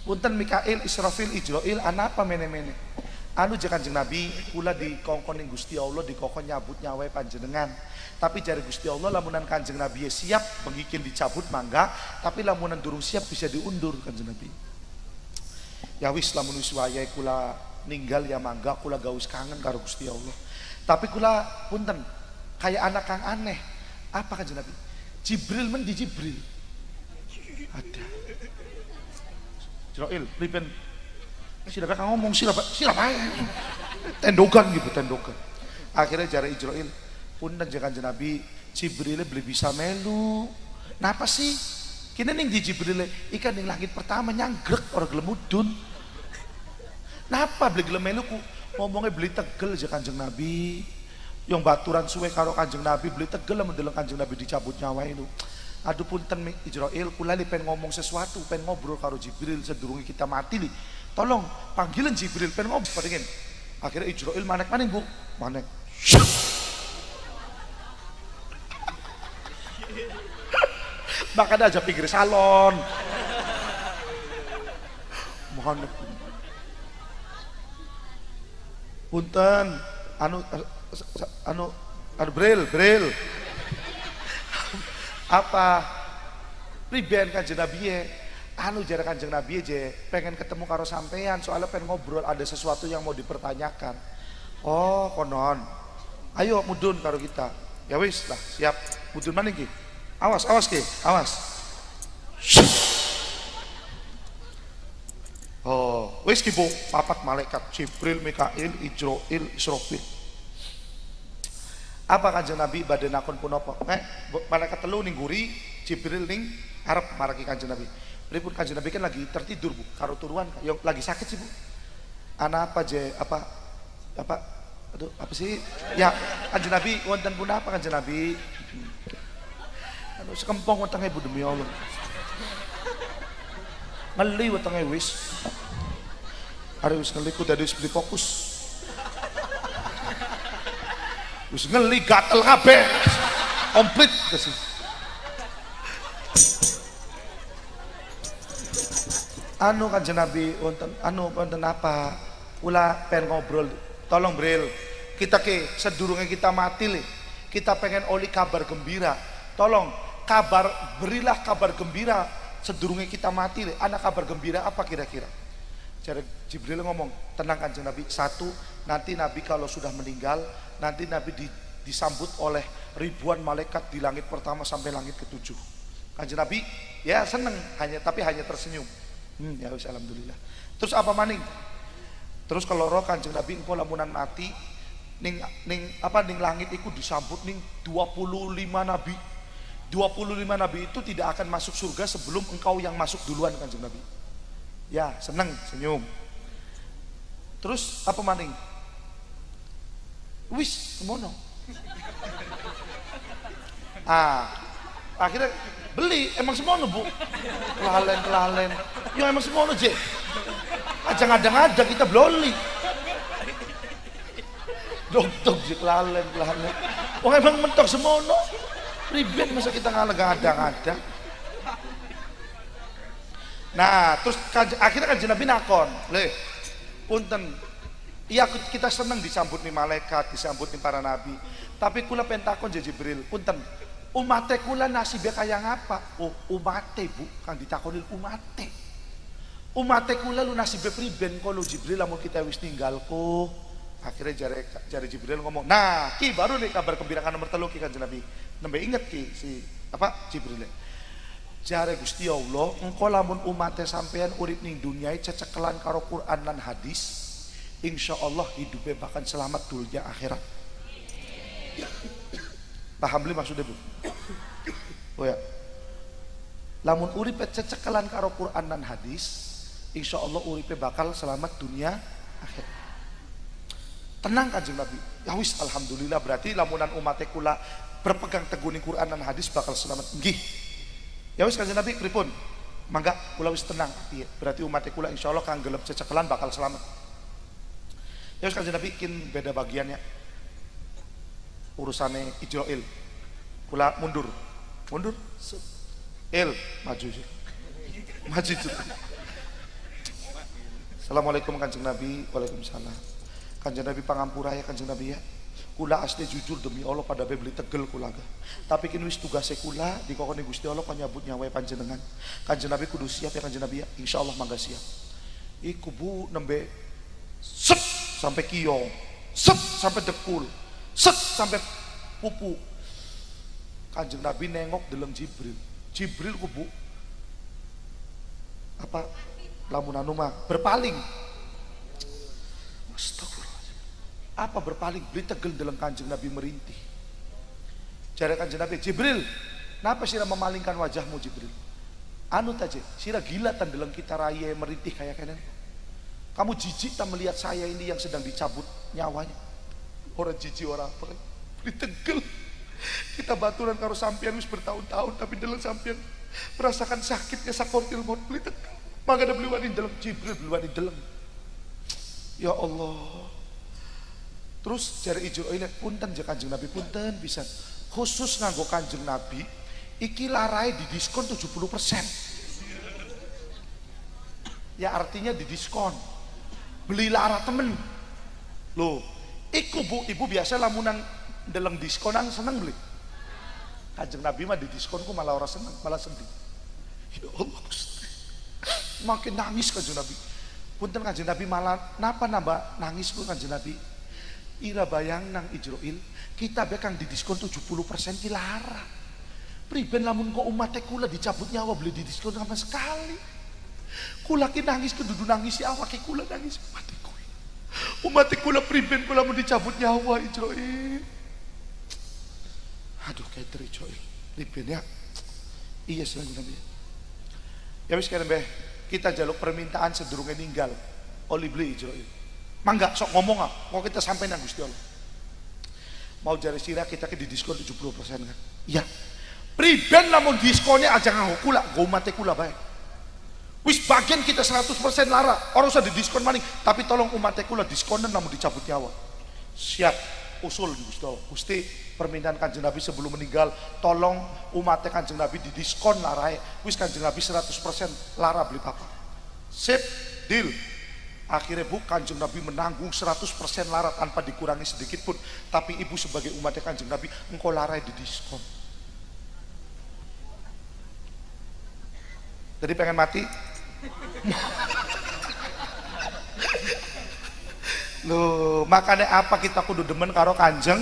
Punten Mikail, Israfil, Israil, ana apa mene-mene? Anu je Kanjeng Nabi kula dikongkon ning Gusti Allah dikongkon nyabut nyawa panjenengan. Tapi jare Gusti Allah lamunan Kanjeng Nabi siap bengikin dicabut mangga, tapi lamunan durung siap bisa diundur Kanjeng Nabi. Ya wis lamun wis wayahe kula ninggal ya mangga kula gaus kangen karo Gusti Allah. Tapi kula punten kayak anak kang aneh. Apa Kanjeng Nabi? Jibril di Jibril. Ada. Israil, riben siapa kang ngomong siapa tendokan gitu tendokan. Akhirnya jare Israil punten Kanjeng Nabi Jibril beli bisa melu. Napa sih? Kini ning di Jibril ikan ning langit pertama nyanggrek orang gelem mudun. Napa beli gelem melu ku ngomongnya beli tegel aja Kanjeng Nabi. Yang baturan suwe karo Kanjeng Nabi beli tegel mendeleng Kanjeng Nabi dicabut nyawa itu. Aduh punten Israil kula pengen ngomong sesuatu, pengen ngobrol karo Jibril sedurunge kita mati li. Tolong panggilan Jibril pengen ngobrol pengen. Akhirnya Israil manek-manek Bu, manek. Makan aja pinggir salon. Mohon punten anu Bril. Apa priben Kanjeng Nabi anu jare Kanjeng Nabi aja pengen ketemu karo sampean soalnya pengen ngobrol ada sesuatu yang mau dipertanyakan. Oh konon ayo mudun karo kita. Ya wis lah siap mudun mana ki awas ki awas. Oh wis ki Bu papat malaikat Jibril, Mikail, Israil, Israfil. Apa Kanjeng Nabi badhe nakon punapa? Malaikat telu ning guri, Jibril ning arep maraki Kanjeng Nabi. Pripun Kanjeng Nabi kan lagi tertidur Bu, karo turuan yang lagi sakit sih Bu. Ana apa je apa aduh apa sih? Ya Kanjeng Nabi wonten pun apa Kanjeng Nabi? Aduh sekempong wetenge Bu demi Allah. Ngeli wetenge wis. Are wis ngeli ku dadi wis beli fokus. Wis ngeli gatel kabeh. Komplit kesih. Anu Kanjeng Nabi wonten apa? Kula pengen ngobrol. Tolong Bril. Kita sedurunge kita mati le. Kita pengen oli kabar gembira. Tolong berilah kabar gembira sedurunge kita mati le. Ana kabar gembira apa kira-kira? Jadi Jibril ngomong, tenang Kanjeng Nabi. Satu, nanti Nabi kalau sudah meninggal, nanti Nabi disambut oleh ribuan malaikat di langit pertama sampai langit ketujuh. Kanjeng Nabi ya seneng tapi hanya tersenyum. Ya wis alhamdulillah. Terus apa maning? Terus kalau roh Kanjeng Nabi engkau lamunan mati ning langit iku disambut ning 25 nabi. 25 nabi itu tidak akan masuk surga sebelum engkau yang masuk duluan Kanjeng Nabi. Ya, seneng, senyum. Terus apa maning? Wis, semono. Akhirnya beli, emang semono Bu. Kelalen. Ya emang semono je. Ajang-ajang kita bloli. Dok je kelalen. Wong emang mentok semono. Ribet masa kita ngalega-ada. Nah, terus akhirnya Kanjeng Nabi nakon, punten, iya kita seneng disambut nih malaikat, disambut nih para nabi. Tapi kula pentakon Jibril, punten, umate kula nasibnya kayak ngapa? Oh, umate Bu, kan ditakonil umate. Umate kula lu nasibnya priben kalau Jibril lamun kita wis ninggalku. Akhirnya jare Jibril ngomong, nah, ki baru nih kabar gembira nomor 3 ki Kanjeng Nabi. Nembe inget ki Jibril. Jare Gusti Allah, engkau lamun umatnya sampean urip ning dunia cecekelan karo Quran lan hadis, insya Allah hidupnya bahkan selamat dunia akhirat. Paham beli maksudnya Bu? Oh ya, lamun urip cecekelan karo Quran lan hadis, insya Allah uripnya bakal selamat dunia akhirat. Tenang Kanjeng Nabi. Ya wis alhamdulillah berarti lamunan umatnya kula berpegang teguh ning Quran dan hadis bakal selamat. Nggih. Ya wis Kanjeng Nabi pripun? Mangga kula wis tenang. Iya, berarti umat kula insyaallah kang gelem cecekelan bakal selamat. Ya wis Kanjeng Nabi kin beda bagiannya. Urusane Ijrail. Kula mundur. Maju. Assalamualaikum Kanjeng Nabi. Waalaikumsalam. Kanjeng Nabi pangampura ya Kanjeng Nabi ya. Kula asli jujur demi Allah pada beli tegel kula ga. Tapi kini wis tugasnya kula dikokoni Gusti Allah kok nyabut nyawa panjenengan. Kanjeng Nabi kudu siap ya Kanjeng Nabi ya. Insyaallah mangga siap. Iku Bu nembe set sampai kiong, set sampai dekul, set sampai pupu. Kanjeng Nabi nengok deleng Jibril ku Bu apa lamunan rumah berpaling. Astagfirullah. Apa berpaling beli tegel dalam Kanjeng Nabi merintih. Jare Kanjeng Nabi, Jibril, kenapa sira memalingkan wajahmu Jibril? Anu taje, sira gila tan dalam kita raya merintih kayak kenen. Kamu jijik tak melihat saya ini yang sedang dicabut nyawanya. Orang jijik orang apa? Beli tegel. Kita baturan karo sampean wis bertahun-tahun tapi dalam sampean merasakan sakitnya sakortil maut beli tegel. Maka ada beli wani dalam Jibril beli wani dalam. Ya Allah. Terus jari Ijrail punten je Kanjeng Nabi punten bisa khusus nganggo Kanjeng Nabi iki larai di diskon 70%. Ya artinya di diskon. Beli lara temen. Loh, iku Bu, ibu biasa lamunan deleng diskonan seneng beli. Kanjeng Nabi mah di diskonku malah ora seneng, malah sedih. Ya Allah Gusti. Makin nangis Kanjeng Nabi. Punten Kanjeng Nabi malah napa nambah nangis ku Kanjeng Nabi. Ira bayang nang Ijrail kita bekang di diskon 70% ki lara. Priben lamun kok umat kula dicabut nyawa beli di diskon sama sekali. Kula ki nangis kedudu nangis si awak kula nangis umat kula. Umat kula priben kula mau dicabut nyawa Ijrail. Aduh kayak tericoy liben ya. Iya selalu Nabi. Ya wis kene mbeh, kita jaluk permintaan sedurunge ninggal. Oli beli Israil. Mangga sok ngomong ah, kok kita sampai nang Gusti Allah. Mau jare sirah kita ke di diskon 70% kan. Iya. Priben lamun diskonnya aja nganggo kula, nggo mate kula bae. Wis bagian kita 100% lara, orang usah di diskon maning, tapi tolong umat kula diskonan namun dicabut nyawa. Siap usul di Gusti Allah. Gusti permintaan Kanjeng Nabi sebelum meninggal, tolong umat Kanjeng Nabi di diskon larae. Wis Kanjeng Nabi 100% lara beli apa. Sip, deal. Akhirnya Bu, Kanjeng Nabi menanggung 100% lara tanpa dikurangi sedikit pun. Tapi ibu sebagai umat Kanjeng Nabi, engkau lara di diskon. Jadi pengen mati? Loh, makanya apa kita kudu demen karo Kanjeng?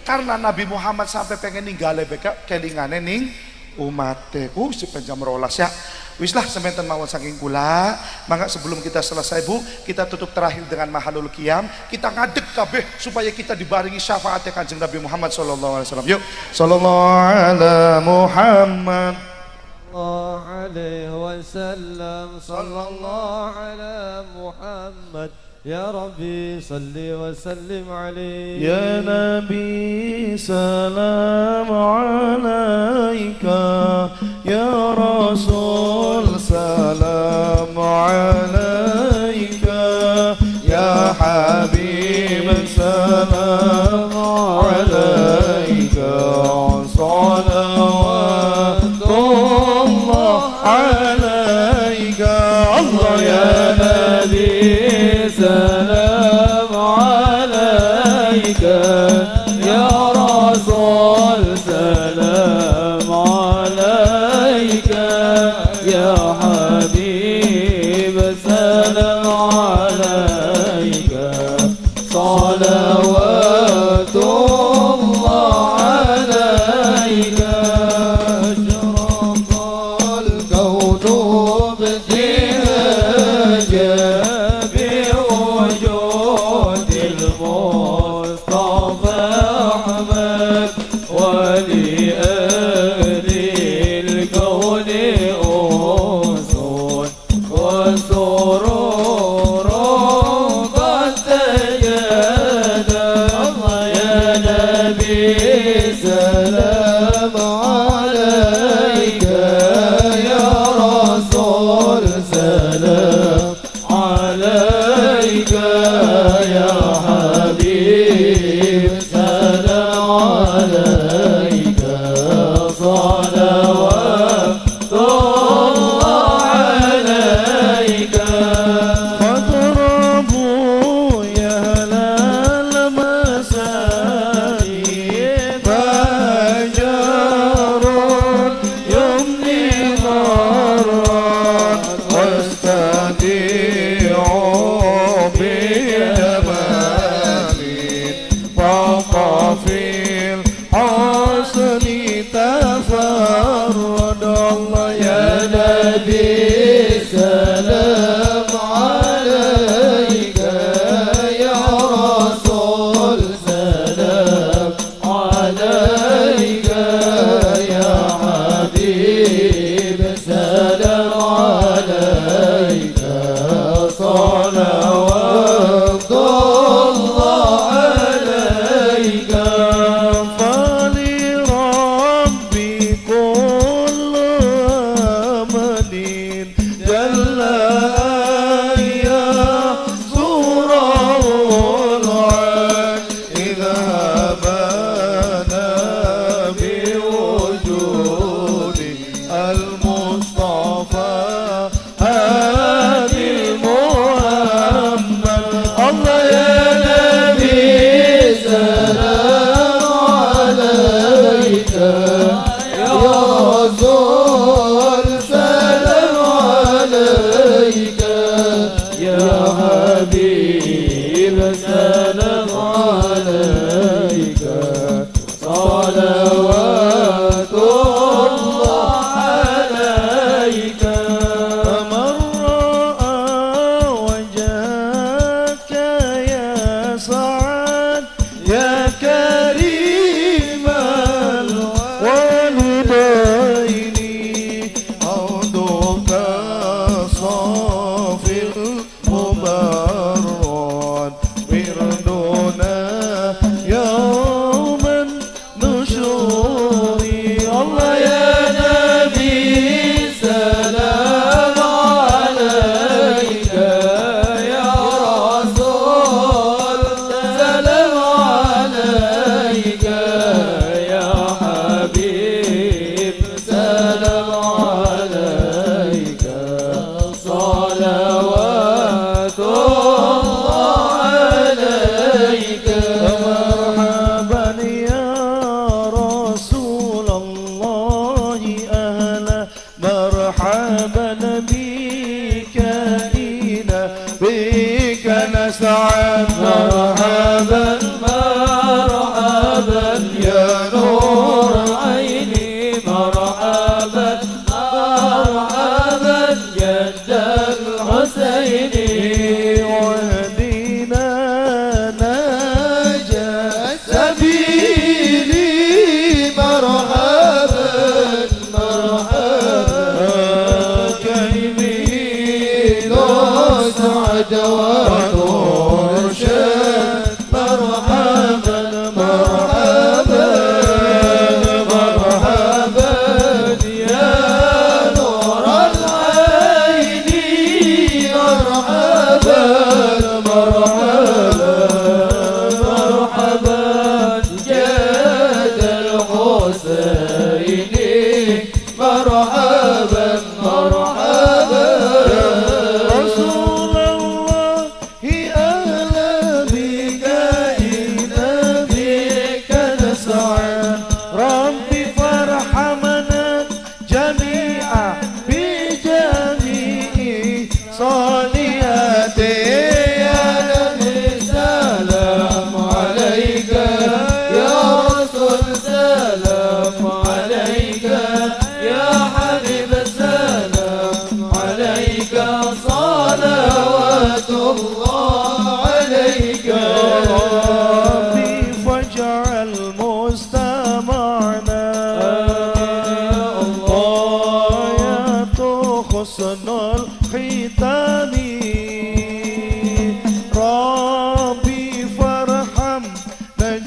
Karena Nabi Muhammad sampai pengen ninggale beka kelingane ning umate. Sepanjang rolas ya. Wis lah semanten mawon saking kula. Mangga sebelum kita selesai Bu, kita tutup terakhir dengan mahalul qiyam. Kita ngadeg kabeh supaya kita dibaringi syafaatnya Kanjeng Nabi Muhammad sallallahu alaihi wasallam. Yuk, sallallahu ala Muhammad عليه وسلم صلى الله على محمد يا ربي صل وسلم عليه يا نبي سلام عليك يا رسول سلام عليك يا حبيب سلام عليك صلوات الله عليك الله يا نبي سلام عليك يا رسول سلام عليك يا حبيب سلام عليك صلوات الله عليك أشرق الكون بابتهاجه بوجود المصطفى أحمد ولأهل الكون أنس وسرور قد تجدد الله يا نبي سلام عليك يا رسول سلام عليك يا حبيب سلام عليك صلوات الله عليك فاضربوا يا أهل المساجد فجار يمني ضرا واستديعوا بجمال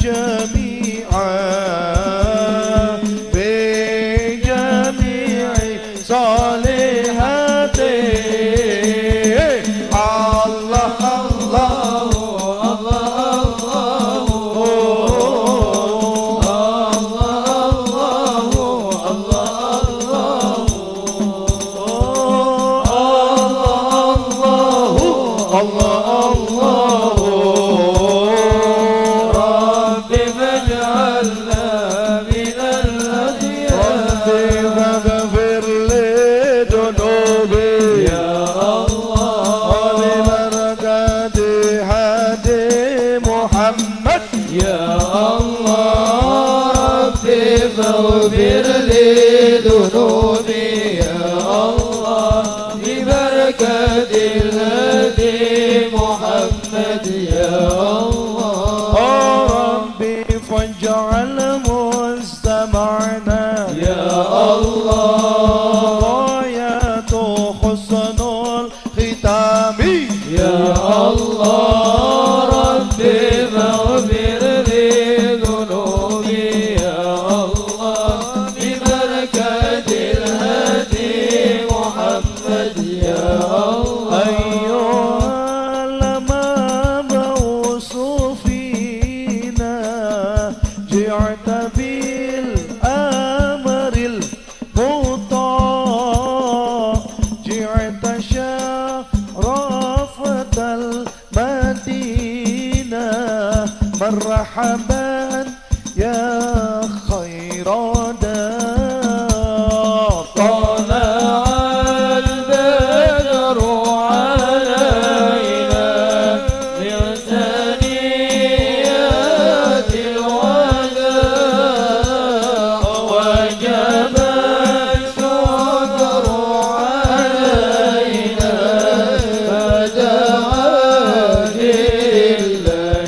جميعا بجميع صالحاته الله الله اغفر لي ذنوبي يا الله ببركة الهدي محمد يا الله ربي فاجعل مستمعنا يا الله غاية حسن الختام يا الله ربي فاغفر لي ذنوبي يا الله ببركة الهدي محمد يا الله أيها المبعوث فينا جئت بالأمر المطاع جئت شرفت المدينة مرحبا يا خير دار طلع البدر علينا من ثنيات الوداع وجب الشكر علينا فدعا لله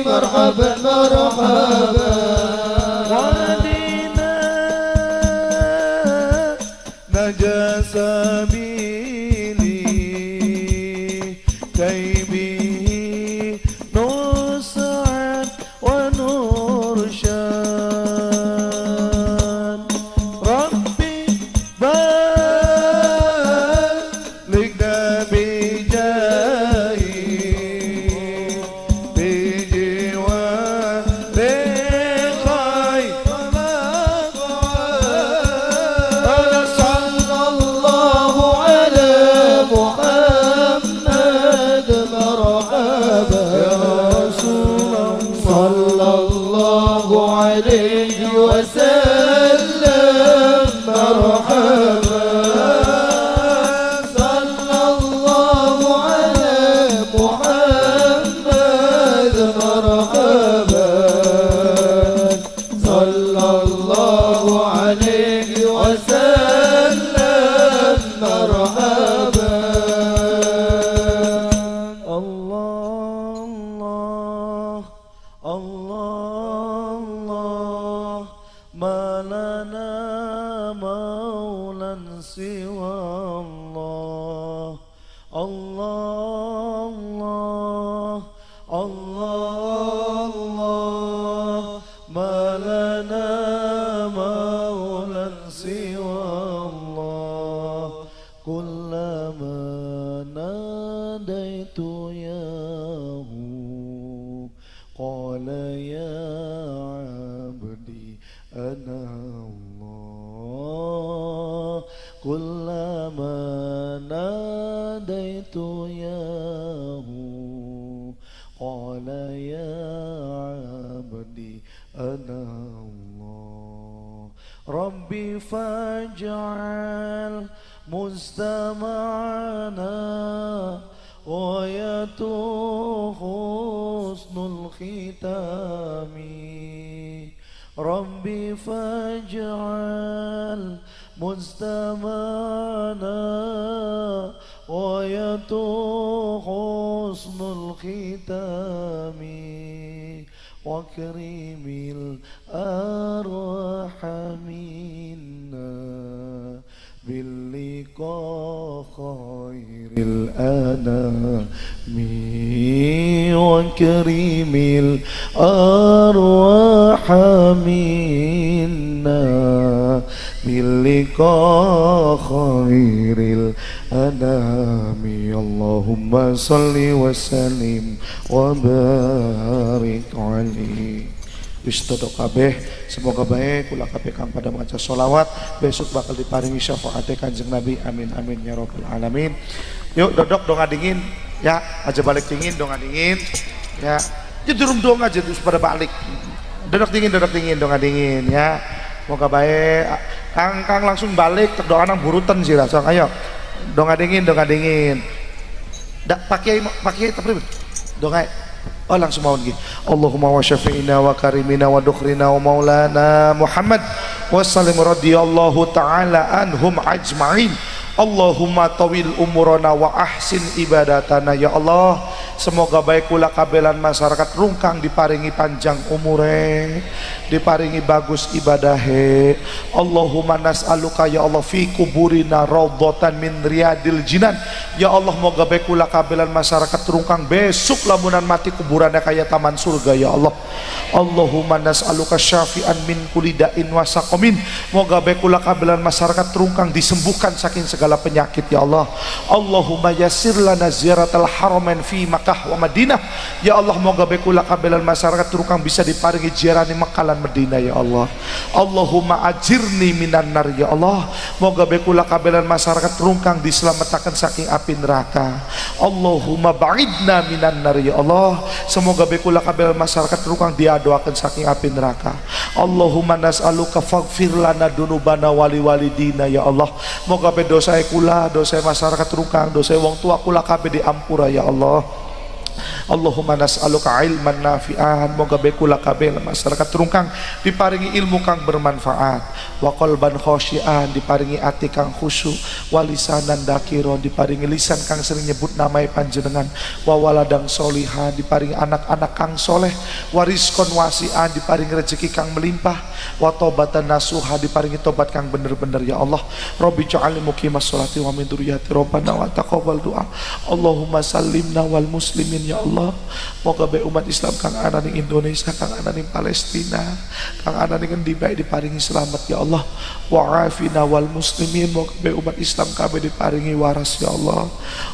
مرحبا مرحبا ودينا نجا سبيلي كي به نسعد ونرشد ربي بلغنا بجاهي عليه وسلم مرحبا صلى الله على محمد مرحبا صلى الله عليه وسلم مرحبا الله الله الله ما لنا مولى سوى الله الله الله الله ما لنا مولى سوى الله كلما ناديت ياه قال يا عبدي أنا الله كلما ناديت ياه قال يا عبدي أنا الله ربي فاجعل مستمعنا غاية حسن الختام ربي فاجعل مجتمعنا غاية حسن الختام وكريم الأرواح منا باللقاء خير الأنام وكريم الأرواح منا باللقاء خير الأنام اللهم صل وسلم وبارك عليه. Istodok kabeh semoga baik kula kabeh kang pada maca sholawat besok bakal diparingi syafaate Kanjeng Nabi amin amin ya rabbal alamin. Yuk dodok donga dingin ya, aja balik dingin donga dingin ya, jederum dong aja terus pada balik dodok dingin donga dingin ya. Semoga baik kang langsung balik terdoa nang burutan sih langsung ayo donga dingin dak pakai tapi donga. Oh langsung mau lagi. Allahumma wa syafi'ina wa karimina wa dukhrina wa maulana Muhammad wa sallim radiyallahu ta'ala anhum ajma'in. Allahumma tawil umurana wa ahsin ibadatana ya Allah. Semoga baik kula kabelan masyarakat rungkang diparingi panjang umure, diparingi bagus ibadahe. Allahumma nas'aluka ya Allah fi kuburina raudhatan min riyadil jinan. Ya Allah moga baik kula kabelan masyarakat rungkang besok lamunan mati kuburannya kayak taman surga ya Allah. Allahumma nas'aluka syafi'an min kulidain wasaqamin. Moga baik kula kabelan masyarakat rungkang disembuhkan saking segala penyakit ya Allah. Allahumma yassir lana ziyaratal haramain fi Makkah wa Madinah. Ya Allah moga bekula kabelan masyarakat rukang bisa diparingi ziarah di Makkah lan Madinah ya Allah. Allahumma ajirni minan nar ya Allah. Moga bekula kabelan masyarakat rukang diselamatkan saking api neraka. Allahumma ba'idna minan nar ya Allah. Semoga bekula kabelan masyarakat rukang diadoakan saking api neraka. Allahumma nas'aluka faghfir lana dunubana wali walidina ya Allah. Moga be dosa kula, dosa masyarakat rukang, dosa wong tua kula kabeh diampura ya Allah. Allahumma nas'aluka ilman nafi'an. Moga bekula kabeh masyarakat rungkang diparingi ilmu kang bermanfaat, wa qalban khosyian diparingi ati kang khusyuk, wa lisanan dakiron diparingi lisan kang sering nyebut namai panjenengan, wa waladang solihan diparingi anak-anak kang soleh, wa rizqon wasi'an diparingi rezeki kang melimpah, wa tobatan nasuha diparingi tobat kang bener-bener ya Allah. Rabbi ja'alni muqimas sholati wa min dzurriyyati rabbana wa taqabbal du'a. Allahumma sallimna wal muslimin ya Allah. Moga be umat Islam kang ana ning Indonesia, kang ana ning Palestina, kang ana ning endi bae diparingi selamat ya Allah. Wa afina wal muslimin. Moga be umat Islam kabeh diparingi waras ya Allah.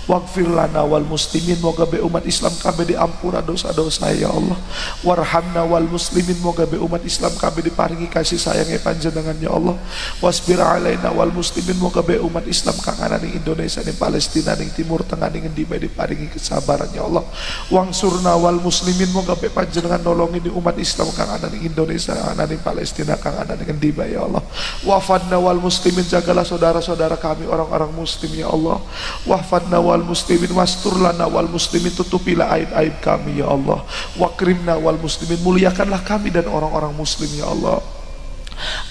Waghfir lana wal muslimin. Moga be umat Islam kabeh diampura dosa-dosa ya Allah. Warhamna wal muslimin. Moga be umat Islam kabeh diparingi kasih sayangnya panjenengan ya Allah. Wasbir alaina wal muslimin. Moga be umat Islam kang ana ning Indonesia, ning Palestina, ning Timur Tengah, ning endi bae diparingi kesabaran ya Allah. Wangsurna wal muslimin. Moga be panjenengan nolongi di umat Islam kang ada di Indonesia, ada di Palestina, kang ada di endi bae ya Allah. Wafadna wal muslimin. Jagalah saudara-saudara kami orang-orang muslim ya Allah. Wafadna wal muslimin. Wastur lana wal muslimin. Tutupilah aib-aib kami ya Allah. Wakrimna wal muslimin. Muliakanlah kami dan orang-orang muslim ya Allah.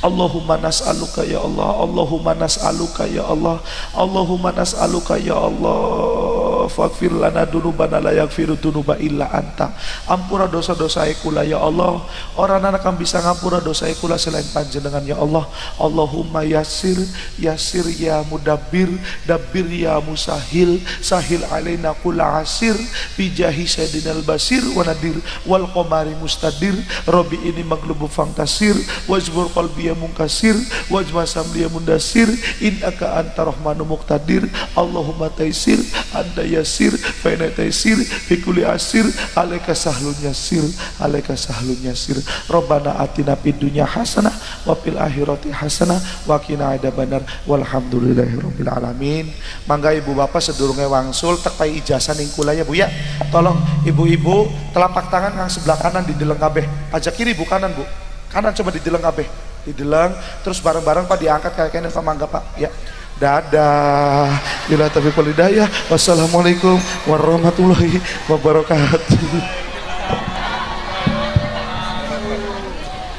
Allahumma nas'aluka ya Allah. Allahumma nas'aluka ya Allah. Allahumma nas'aluka ya Allah. Faghfir lana dunubana la yaghfiru dunuba illa anta. Ampura dosa-dosa kula ya Allah. Orang anak kang bisa ngampura dosa kula selain panjenengan ya Allah. Allahumma yassir yassir ya mudabbir, dabbir ya musahil, sahil alaina kula asir bijahi sayyidinal basir wa nadir wal qamari mustadir. Rabbi ini maglubu fangtasir wajbur qalbi ya munkasir wajma samli ya mundasir innaka anta rahmanu muqtadir. Allahumma taisir anda yasir faina taisir fi kulli asir alaika sahlun yasir alaika sahlun yasir. Rabbana atina fid dunya hasanah wa fil akhirati hasanah wa qina adzabannar walhamdulillahirabbil alamin. Mangga ibu bapak sedurunge wangsul tek pai ijazah ning kula ya Bu ya. Tolong ibu-ibu telapak tangan kang sebelah kanan dideleng kabeh. Pajak kiri Bu, kanan Bu. Kanan coba dideleng kabeh. Dideleng terus bareng-bareng Pak diangkat kayak kene pamangga Pak ya. Dadah. Bila taufiq wal hidayah. Wassalamualaikum warahmatullahi wabarakatuh.